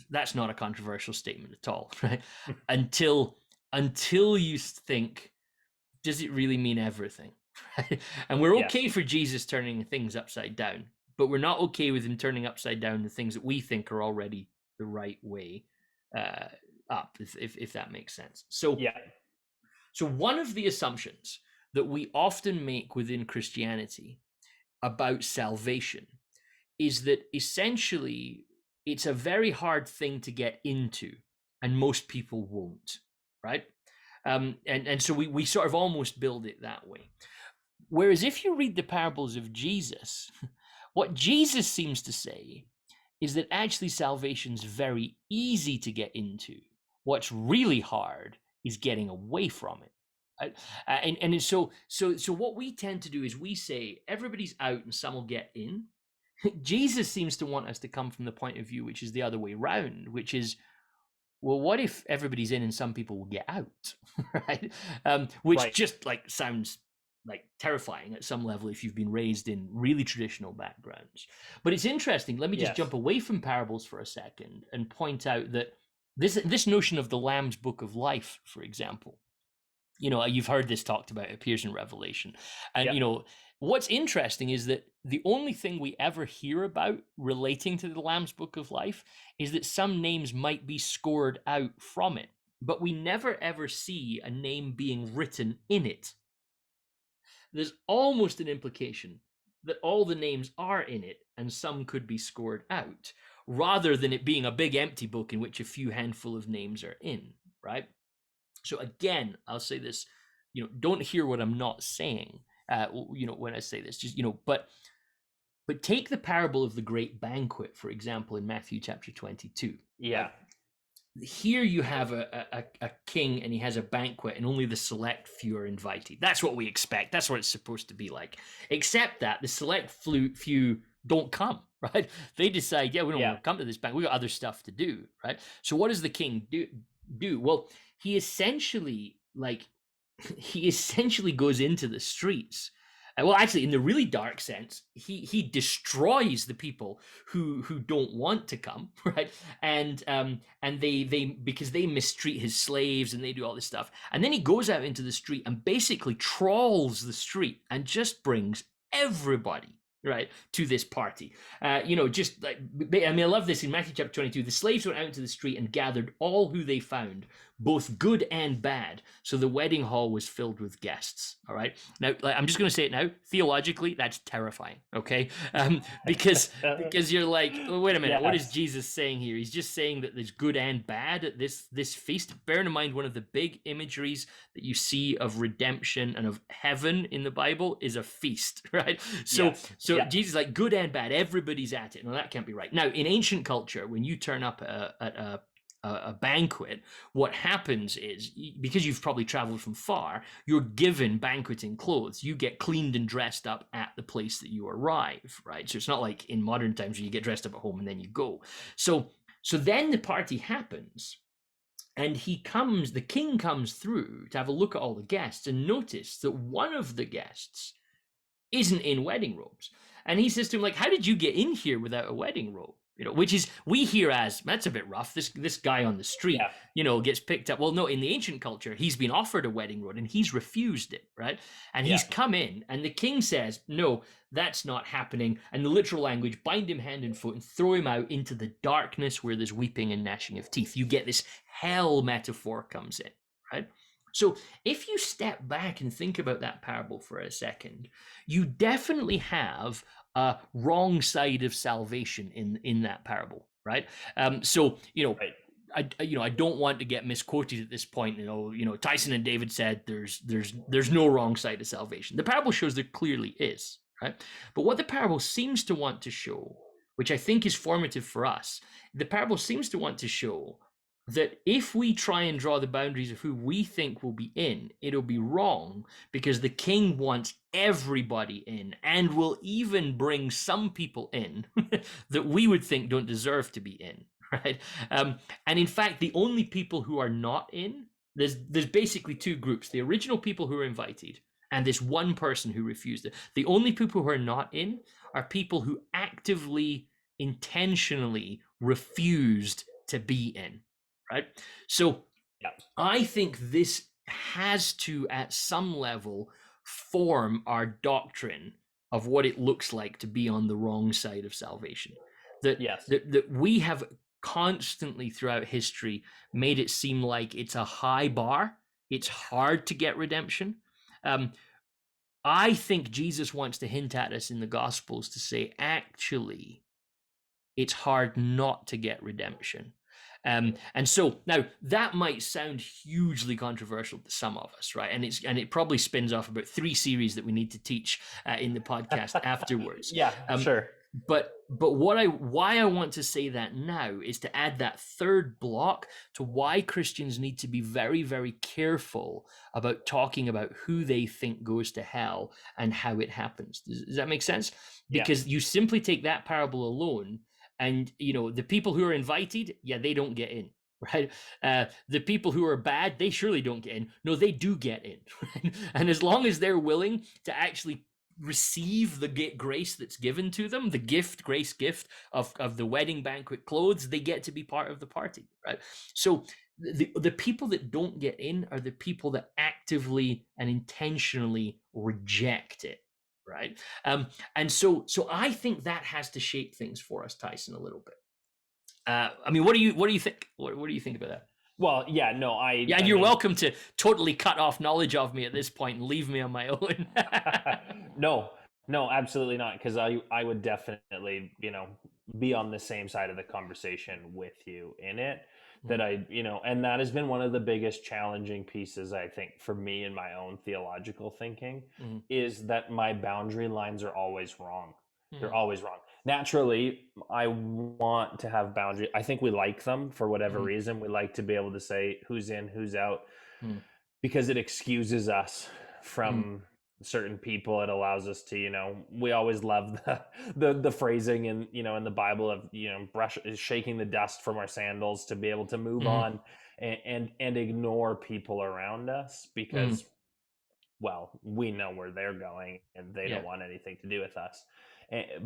That's not a controversial statement at all, right? until you think, does it really mean everything? And we're okay for Jesus turning things upside down, but we're not okay with him turning upside down the things that we think are already the right way up, if that makes sense. So one of the assumptions that we often make within Christianity about salvation is that essentially it's a very hard thing to get into, and most people won't, right? And so we sort of almost build it that way. Whereas if you read the parables of Jesus, what Jesus seems to say is that actually salvation's very easy to get into. What's really hard is getting away from it. Right? And so what we tend to do is we say everybody's out and some will get in. Jesus seems to want us to come from the point of view which is the other way around, which is, well, what if everybody's in and some people will get out, right? Which just like sounds like terrifying at some level if you've been raised in really traditional backgrounds. But it's interesting. Let me just jump away from parables for a second and point out that this notion of the Lamb's Book of Life, for example, you know, you've heard this talked about, it appears in Revelation. And, you know, what's interesting is that the only thing we ever hear about relating to the Lamb's Book of Life is that some names might be scored out from it, but we never ever see a name being written in it. There's almost an implication that all the names are in it and some could be scored out, rather than it being a big empty book in which a few handful of names are in, right? So again, I'll say this, you know, don't hear what I'm not saying, you know, when I say this, just, you know, but take the parable of the great banquet, for example, in Matthew chapter 22. Yeah. Here you have a king and he has a banquet and only the select few are invited. That's what we expect. That's what it's supposed to be like. Except that the select few don't come, right? They decide, we don't want to come to this banquet. We got other stuff to do, right? So what does the king do? Well, he essentially goes into the streets. Well, actually, in the really dark sense, he destroys the people who don't want to come, right? And they because they mistreat his slaves and they do all this stuff. And then he goes out into the street and basically trawls the street and just brings everybody, right, to this party. You know, just like, I mean, I love this in Matthew chapter 22. The slaves went out into the street and gathered all who they found, both good and bad. So the wedding hall was filled with guests. All right. Now, I'm just going to say it now. Theologically, that's terrifying. Okay. Because you're like, well, wait a minute. What is Jesus saying here? He's just saying that there's good and bad at this feast. Bear in mind, one of the big imageries that you see of redemption and of heaven in the Bible is a feast, right? So Jesus is like, good and bad, everybody's at it. No, that can't be right. Now, in ancient culture, when you turn up at a banquet, what happens is, because you've probably traveled from far, you're given banqueting clothes. You get cleaned and dressed up at the place that you arrive, right? So it's not like in modern times where you get dressed up at home and then you go. So then the party happens, and the king comes through to have a look at all the guests and notice that one of the guests isn't in wedding robes. And he says to him, like, how did you get in here without a wedding robe? You know, which is, we hear as, that's a bit rough. This guy on the street, you know, gets picked up. Well, no, in the ancient culture, he's been offered a wedding robe and he's refused it, right? And he's come in and the king says, no, that's not happening. And the literal language, bind him hand and foot and throw him out into the darkness where there's weeping and gnashing of teeth. You get this hell metaphor comes in, right? So if you step back and think about that parable for a second, you definitely have a wrong side of salvation in that parable, right? So, you know, I don't want to get misquoted at this point. You know, Tyson and David said there's no wrong side of salvation. The parable shows there clearly is, right? But what the parable seems to want to show, which I think is formative for us, the parable seems to want to show that if we try and draw the boundaries of who we think will be in, it'll be wrong, because the king wants everybody in and will even bring some people in that we would think don't deserve to be in, right? And in fact, the only people who are not in, there's basically two groups: the original people who are invited and this one person who refused it. The only people who are not in are people who actively, intentionally refused to be in. Right. So I think this has to, at some level, form our doctrine of what it looks like to be on the wrong side of salvation. That we have constantly throughout history made it seem like it's a high bar. It's hard to get redemption. I think Jesus wants to hint at us in the Gospels to say, actually, it's hard not to get redemption. And so now that might sound hugely controversial to some of us, right? And it probably spins off about 3 series that we need to teach in the podcast afterwards. Yeah, sure. But why I want to say that now is to add that third block to why Christians need to be very, very careful about talking about who they think goes to hell and how it happens. Does that make sense? Because you simply take that parable alone, and the people who are invited, they don't get in, right? The people who are bad, they surely don't get in. No, they do get in, right? And as long as they're willing to actually receive the grace that's given to them, the grace gift of the wedding banquet clothes, they get to be part of the party, right? So the people that don't get in are the people that actively and intentionally reject it, right? And so I think that has to shape things for us, Tyson, a little bit. I mean, what do you think? What do you think about that? Well, yeah, no, and you're welcome to totally cut off knowledge of me at this point and leave me on my own. No, absolutely not, because I would definitely, be on the same side of the conversation with you in it. That and that has been one of the biggest challenging pieces, I think, for me in my own theological thinking, is that my boundary lines are always wrong. They're always wrong. Naturally, I want to have boundaries. I think we like them for whatever reason. We like to be able to say who's in, who's out, because it excuses us from certain people. It allows us to, we always love the phrasing in the Bible of shaking the dust from our sandals to be able to move on and ignore people around us, because well, we know where they're going and they don't want anything to do with us.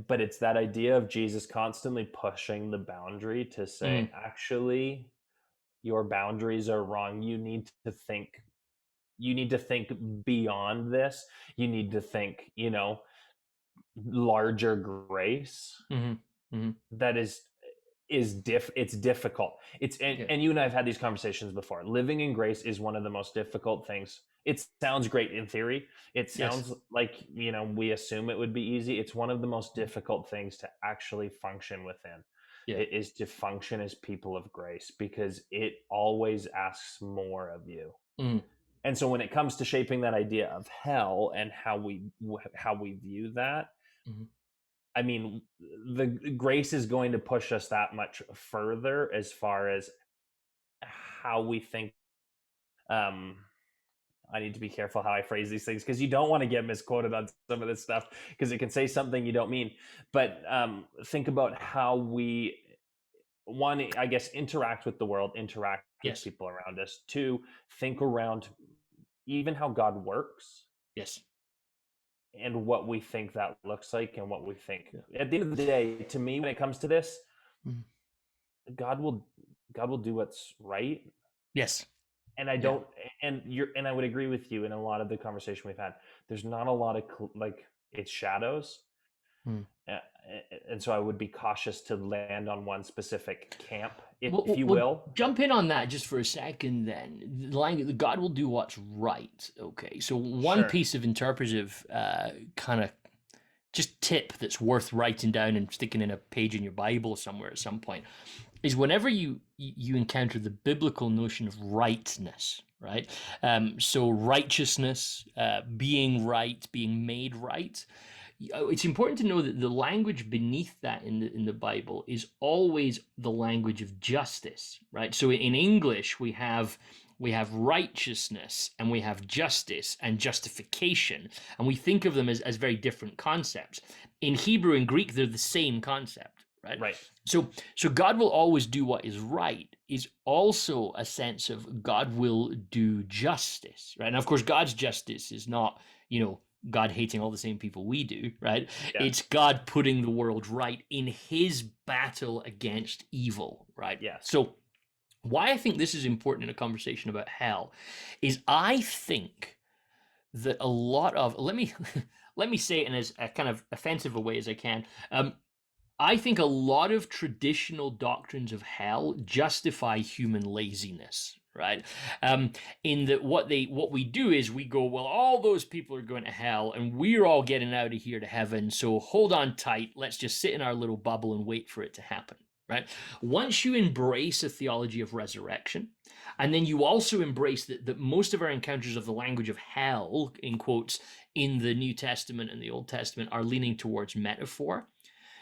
But it's that idea of Jesus constantly pushing the boundary to say, actually, your boundaries are wrong. You need to think beyond this. You need to think, larger grace. That it's difficult. And you and I have had these conversations before. Living in grace is one of the most difficult things. It sounds great in theory. It sounds like, we assume it would be easy. It's one of the most difficult things to actually function within. It is to function as people of grace, because it always asks more of you. And so when it comes to shaping that idea of hell and how we view that, I mean, the grace is going to push us that much further as far as how we think. I need to be careful how I phrase these things, because you don't want to get misquoted on some of this stuff, because it can say something you don't mean. But think about how we want to, I guess, interact with the world, interact with people around us. 2, think around even how God works. And what we think that looks like, and what we think. At the end of the day, to me, when it comes to this, God will do what's right. And I don't, and I would agree with you in a lot of the conversation we've had. There's not a lot of it's shadows. And so I would be cautious to land on one specific camp, if you will. Jump in on that just for a second then. God will do what's right. Okay. So one piece of interpretive kind of just tip that's worth writing down and sticking in a page in your Bible somewhere at some point is whenever you encounter the biblical notion of rightness, right? So righteousness, being right, being made right. It's important to know that the language beneath that in the Bible is always the language of justice, right? So in English we have righteousness and we have justice and justification, and we think of them as very different concepts. In Hebrew and Greek, they're the same concept. Right. So God will always do what is right is also a sense of God will do justice, right? And of course, God's justice is not, God hating all the same people we do, right? It's God putting the world right in his battle against evil, right? So why I think this is important in a conversation about hell is I think that a lot of, let me say it in as a kind of offensive a way as I can. I think a lot of traditional doctrines of hell justify human laziness, right? In that what we do is we go, well, all those people are going to hell and we're all getting out of here to heaven, so hold on tight, let's just sit in our little bubble and wait for it to happen, right? Once you embrace a theology of resurrection, and then you also embrace that most of our encounters of the language of hell, in quotes, in the New Testament and the Old Testament are leaning towards metaphor,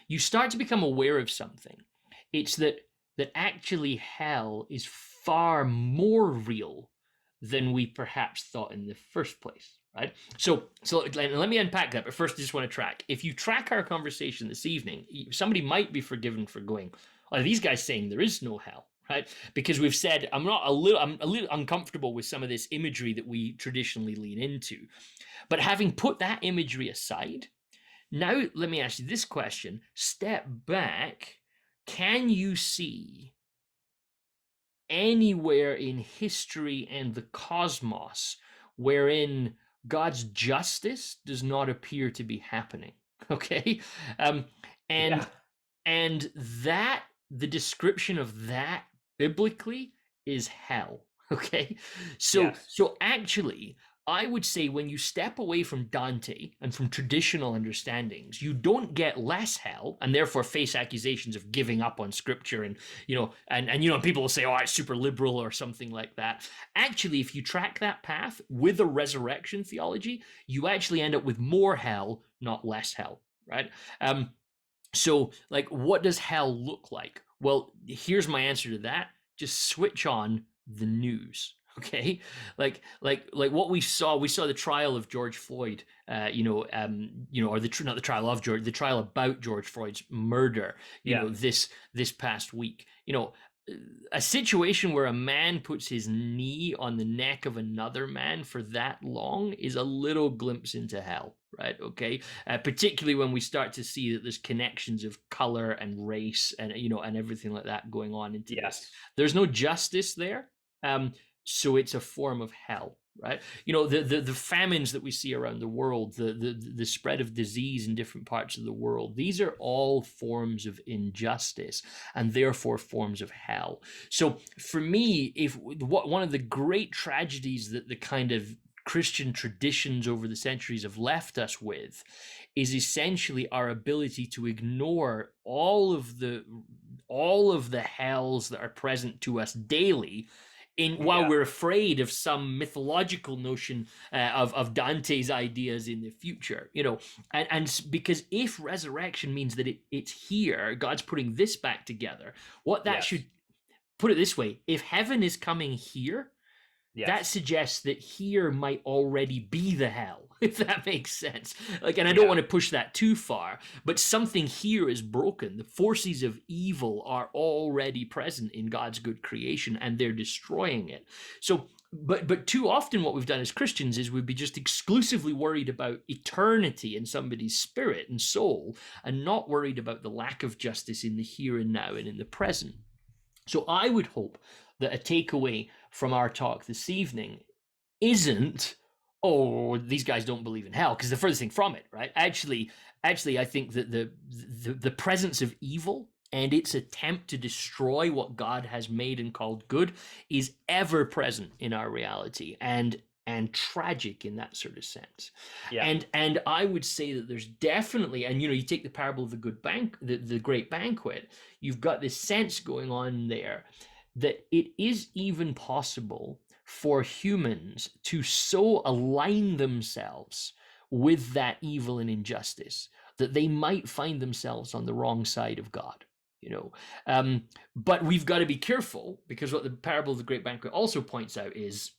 you start to become aware of something. It's that actually hell is far more real than we perhaps thought in the first place, right? So let me unpack that, but first I just want to track. If you track our conversation this evening, somebody might be forgiven for going, are these guys saying there is no hell, right? Because we've said, I'm a little uncomfortable with some of this imagery that we traditionally lean into. But having put that imagery aside, now let me ask you this question. Step back. Can you see anywhere in history and the cosmos wherein God's justice does not appear to be happening? Okay. And that the description of that biblically is hell. Okay. So actually, I would say when you step away from Dante and from traditional understandings, you don't get less hell and therefore face accusations of giving up on scripture and people will say, oh, it's super liberal or something like that. Actually, if you track that path with a resurrection theology, you actually end up with more hell, not less hell, right? So like, what does hell look like? Well, here's my answer to that. Just switch on the news. Okay, like what we saw the trial of George Floyd, or the trial about George Floyd's murder, this past week, a situation where a man puts his knee on the neck of another man for that long is a little glimpse into hell, right? Okay, particularly when we start to see that there's connections of color and race and and everything like that going on into this. There's no justice there. So it's a form of hell, right? The famines that we see around the world, the spread of disease in different parts of the world, these are all forms of injustice and therefore forms of hell. So for me, one of the great tragedies that the kind of Christian traditions over the centuries have left us with is essentially our ability to ignore all of the hells that are present to us daily, while we're afraid of some mythological notion of Dante's ideas in the future, and because if resurrection means that it's here, God's putting this back together, should put it this way: if heaven is coming here, that suggests that here might already be the hell, if that makes sense. And I don't want to push that too far, but something here is broken. The forces of evil are already present in God's good creation, and they're destroying it. So, but too often what we've done as Christians is we'd be just exclusively worried about eternity in somebody's spirit and soul, and not worried about the lack of justice in the here and now and in the present. So I would hope that a takeaway from our talk this evening isn't, oh, these guys don't believe in hell, because the furthest thing from it, right? Actually, I think that the presence of evil and its attempt to destroy what God has made and called good is ever present in our reality and tragic in that sort of sense. And I would say that there's definitely, and you take the parable of the great banquet, you've got this sense going on there that it is even possible for humans to so align themselves with that evil and injustice that they might find themselves on the wrong side of God. But we've got to be careful, because what the parable of the great banquet also points out is,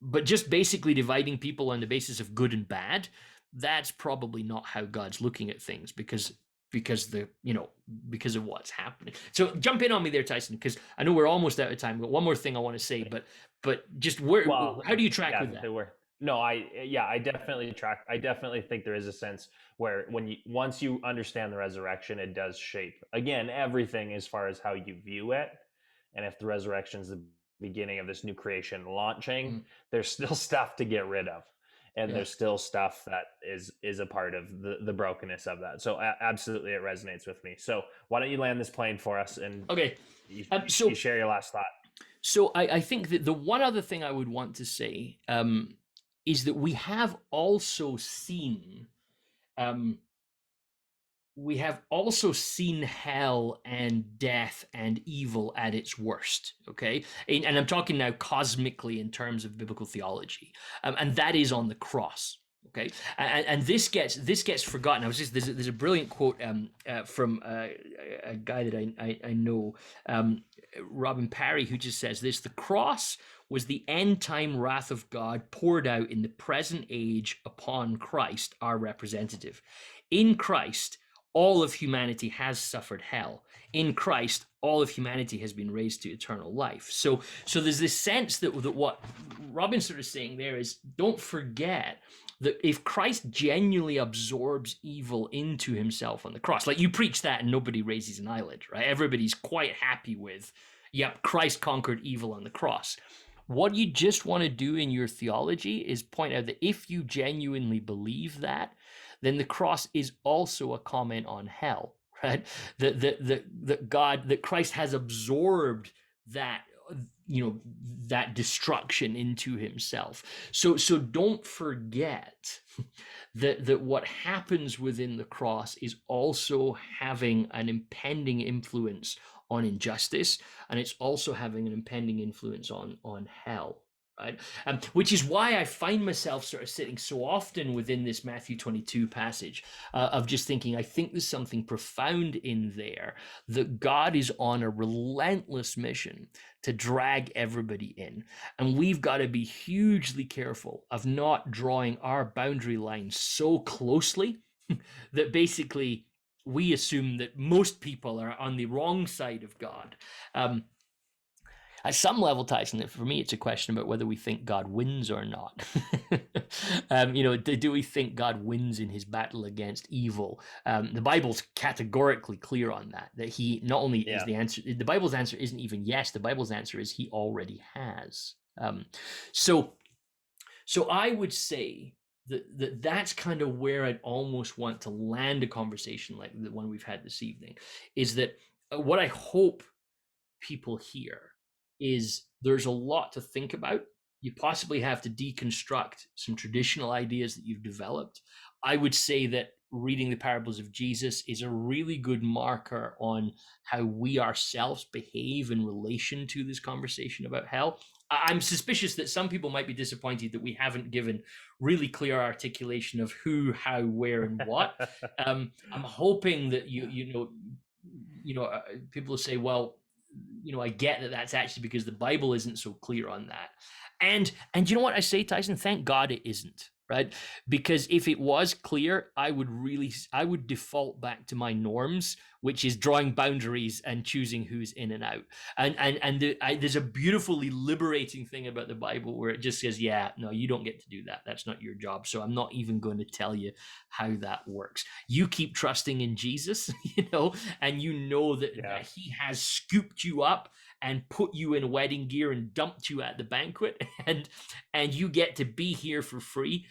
but just basically dividing people on the basis of good and bad, that's probably not how God's looking at things, because of what's happening. So jump in on me there, Tyson, because I know we're almost out of time. But one more thing I want to say, but just how do you track with that? I definitely track. I definitely think there is a sense where once you understand the resurrection, it does shape again everything as far as how you view it. And if the resurrection is the beginning of this new creation launching, there's still stuff to get rid of. And there's still stuff that is a part of the brokenness of that. So absolutely, it resonates with me. So why don't you land this plane for us? And okay, you share your last thought. So I think that the one other thing I would want to say is that we have also seen hell and death and evil at its worst. Okay, and I'm talking now cosmically in terms of biblical theology, and that is on the cross. Okay, and this gets forgotten. There's a brilliant quote from a guy that I know, Robin Parry, who just says this: the cross was the end time wrath of God poured out in the present age upon Christ, our representative. In Christ, all of humanity has suffered hell. In Christ, all of humanity has been raised to eternal life. So there's this sense that what Robin's sort of saying there is, don't forget that if Christ genuinely absorbs evil into himself on the cross, like you preach that and nobody raises an eyelid, right? Everybody's quite happy with, yep, Christ conquered evil on the cross. What you just want to do in your theology is point out that if you genuinely believe that, then the cross is also a comment on hell, right? That Christ has absorbed that, that destruction into himself. So don't forget that what happens within the cross is also having an impending influence on injustice, and it's also having an impending influence on hell. Right, which is why I find myself sort of sitting so often within this Matthew 22 passage of just thinking, I think there's something profound in there, that God is on a relentless mission to drag everybody in. And we've got to be hugely careful of not drawing our boundary lines so closely that basically we assume that most people are on the wrong side of God. At some level, Tyson, for me, it's a question about whether we think God wins or not. Do we think God wins in his battle against evil? The Bible's categorically clear on that he not only is the answer, the Bible's answer isn't even yes, the Bible's answer is he already has. So I would say that's kind of where I'd almost want to land a conversation like the one we've had this evening, is that what I hope people hear is there's a lot to think about. You possibly have to deconstruct some traditional ideas that you've developed. I would say that reading the parables of Jesus is a really good marker on how we ourselves behave in relation to this conversation about hell. I'm suspicious that some people might be disappointed that we haven't given really clear articulation of who, how, where, and what. I'm hoping that people will say, well, I get that that's actually because the Bible isn't so clear on that. And you know what I say, Tyson? Thank God it isn't, right? Because if it was clear, I would default back to my norms, which is drawing boundaries and choosing who's in and out. And there's a beautifully liberating thing about the Bible where it just says, yeah, no, you don't get to do that. That's not your job. So I'm not even going to tell you how that works. You keep trusting in Jesus, and that he has scooped you up and put you in wedding gear and dumped you at the banquet, and you get to be here for free.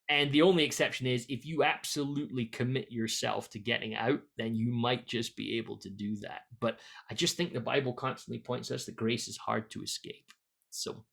And the only exception is if you absolutely commit yourself to getting out, then you might just be able to do that. But I just think the Bible constantly points us that grace is hard to escape. So